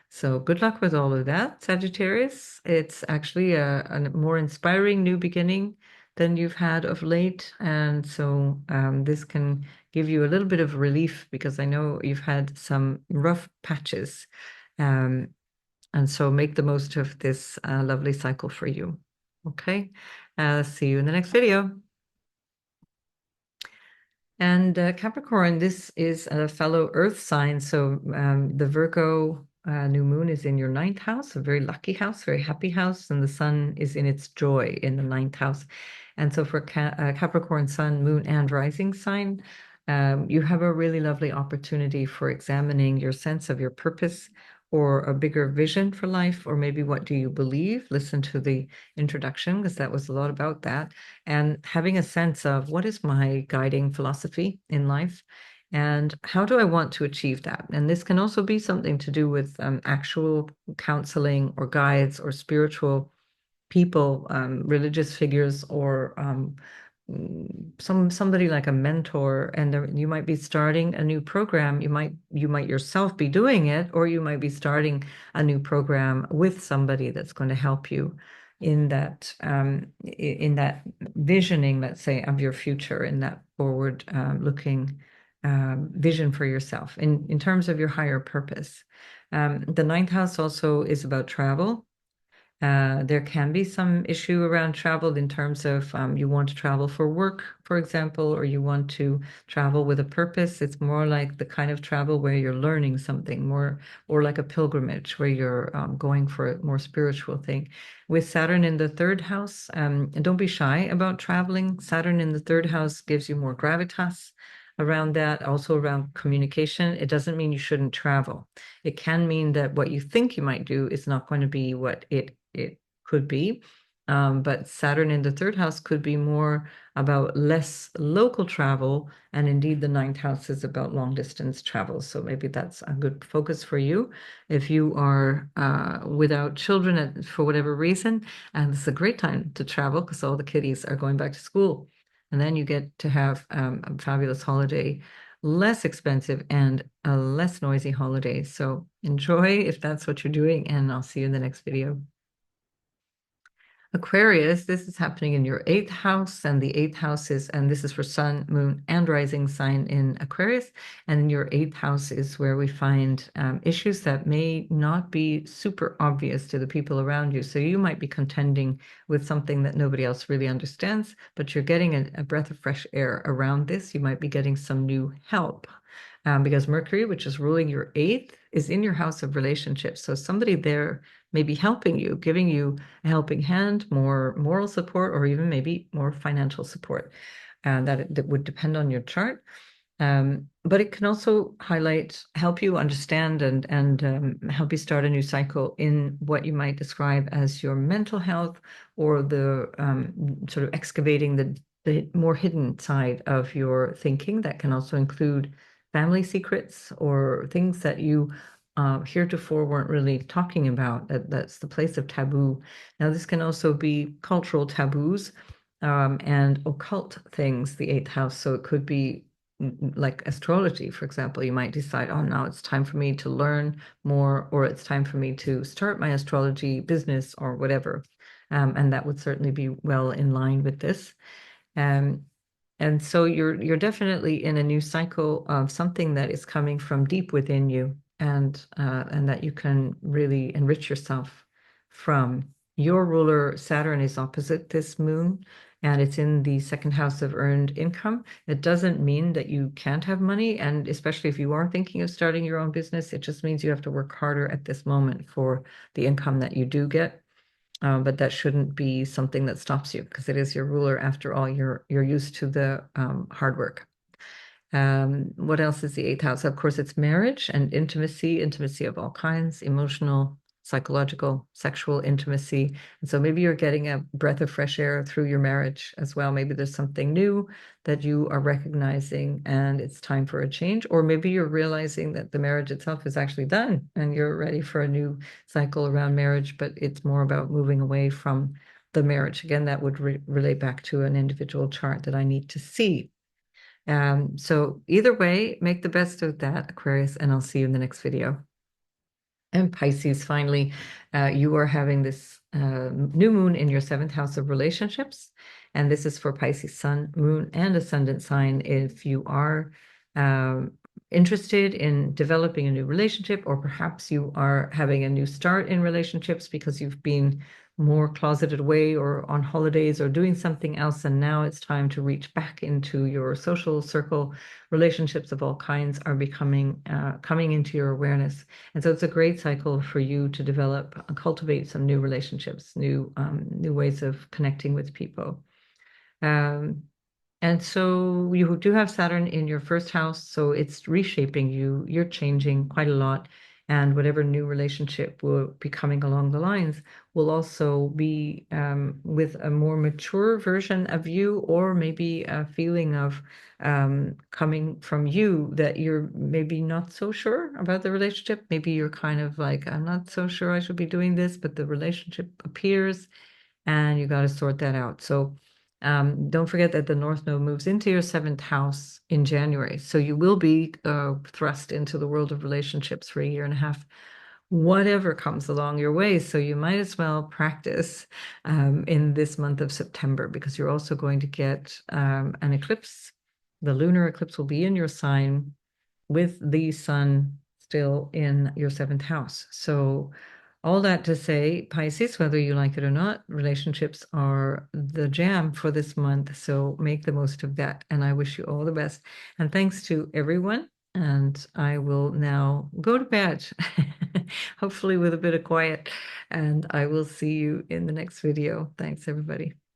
So good luck with all of that, Sagittarius. It's actually a more inspiring new beginning than you've had of late. And so this can give you a little bit of relief because I know you've had some rough patches. Um, and so make the most of this lovely cycle for you. Okay. See you in the next video. And Capricorn, this is a fellow Earth sign. So the Virgo new moon is in your ninth house, a very lucky house, very happy house, and the sun is in its joy in the ninth house. And so for Capricorn sun, moon, and rising sign, you have a really lovely opportunity for examining your sense of your purpose or a bigger vision for life, or maybe what do you believe? Listen to the introduction because that was a lot about that. And having a sense of what is my guiding philosophy in life and how do I want to achieve that? And this can also be something to do with actual counseling or guides or spiritual people, religious figures, or somebody like a mentor, and you might be starting a new program. You might yourself be doing it, or you might be starting a new program with somebody that's going to help you in that visioning, let's say, of your future, in that forward looking vision for yourself in terms of your higher purpose. The ninth house also is about travel. There can be some issue around travel in terms of you want to travel for work, for example, or you want to travel with a purpose. It's more like the kind of travel where you're learning something more, or like a pilgrimage where you're going for a more spiritual thing. With Saturn in the third house, and don't be shy about traveling. Saturn in the third house gives you more gravitas around that, also around communication. It doesn't mean you shouldn't travel. It can mean that what you think you might do is not going to be what it could be. But Saturn in the third house could be more about less local travel. And indeed, the ninth house is about long distance travel. So maybe that's a good focus for you. If you are without children for whatever reason, and it's a great time to travel because all the kiddies are going back to school. And then you get to have a fabulous holiday, less expensive and a less noisy holiday. So enjoy if that's what you're doing, and I'll see you in the next video. Aquarius, this is happening in your eighth house, and the eighth house and this is for sun, moon, and rising sign in Aquarius. And in your eighth house is where we find issues that may not be super obvious to the people around you. So you might be contending with something that nobody else really understands, but you're getting a breath of fresh air around this. You might be getting some new help. Because Mercury, which is ruling your eighth, is in your house of relationships. So somebody there may be helping you, giving you a helping hand, more moral support, or even maybe more financial support. That would depend on your chart. But it can also help you understand and help you start a new cycle in what you might describe as your mental health, or the sort of excavating the more hidden side of your thinking. That can also include family secrets or things that you heretofore weren't really talking about. That's the place of taboo. Now, this can also be cultural taboos and occult things, the eighth house. So it could be like astrology, for example. You might decide, oh, now it's time for me to learn more, or it's time for me to start my astrology business or whatever. And that would certainly be well in line with this. Um, and so you're definitely in a new cycle of something that is coming from deep within you, and that you can really enrich yourself from. Your ruler Saturn is opposite this moon, and it's in the second house of earned income. It doesn't mean that you can't have money, and especially if you are thinking of starting your own business, it just means you have to work harder at this moment for the income that you do get. But that shouldn't be something that stops you, because it is your ruler after all. You're used to the hard work. What else is the eighth house? Of course, it's marriage and intimacy of all kinds, emotional psychological, sexual intimacy. And so maybe you're getting a breath of fresh air through your marriage as well. Maybe there's something new that you are recognizing and it's time for a change. Or maybe you're realizing that the marriage itself is actually done and you're ready for a new cycle around marriage, but it's more about moving away from the marriage. Again, that would relate back to an individual chart that I need to see. So either way, make the best of that, Aquarius, and I'll see you in the next video. And Pisces, finally, you are having this new moon in your 7th house of relationships. And this is for Pisces sun, moon, and ascendant sign. If you are interested in developing a new relationship, or perhaps you are having a new start in relationships because you've been more closeted away or on holidays or doing something else, and now it's time to reach back into your social circle. Relationships of all kinds are becoming coming into your awareness, and so it's a great cycle for you to develop and cultivate some new relationships, new ways of connecting with people. And so you do have Saturn in your 1st house, so it's reshaping you. You're changing quite a lot. And whatever new relationship will be coming along the lines will also be with a more mature version of you, or maybe a feeling of coming from you that you're maybe not so sure about the relationship. Maybe you're kind of like, I'm not so sure I should be doing this, but the relationship appears and you got to sort that out. So don't forget that the North Node moves into your 7th house in January. So you will be thrust into the world of relationships for a year and a half, whatever comes along your way. So you might as well practice in this month of September, because you're also going to get an eclipse. The lunar eclipse will be in your sign with the sun still in your 7th house. So all that to say, Pisces, whether you like it or not, relationships are the jam for this month. So make the most of that. And I wish you all the best. And thanks to everyone. And I will now go to bed, hopefully with a bit of quiet. And I will see you in the next video. Thanks, everybody.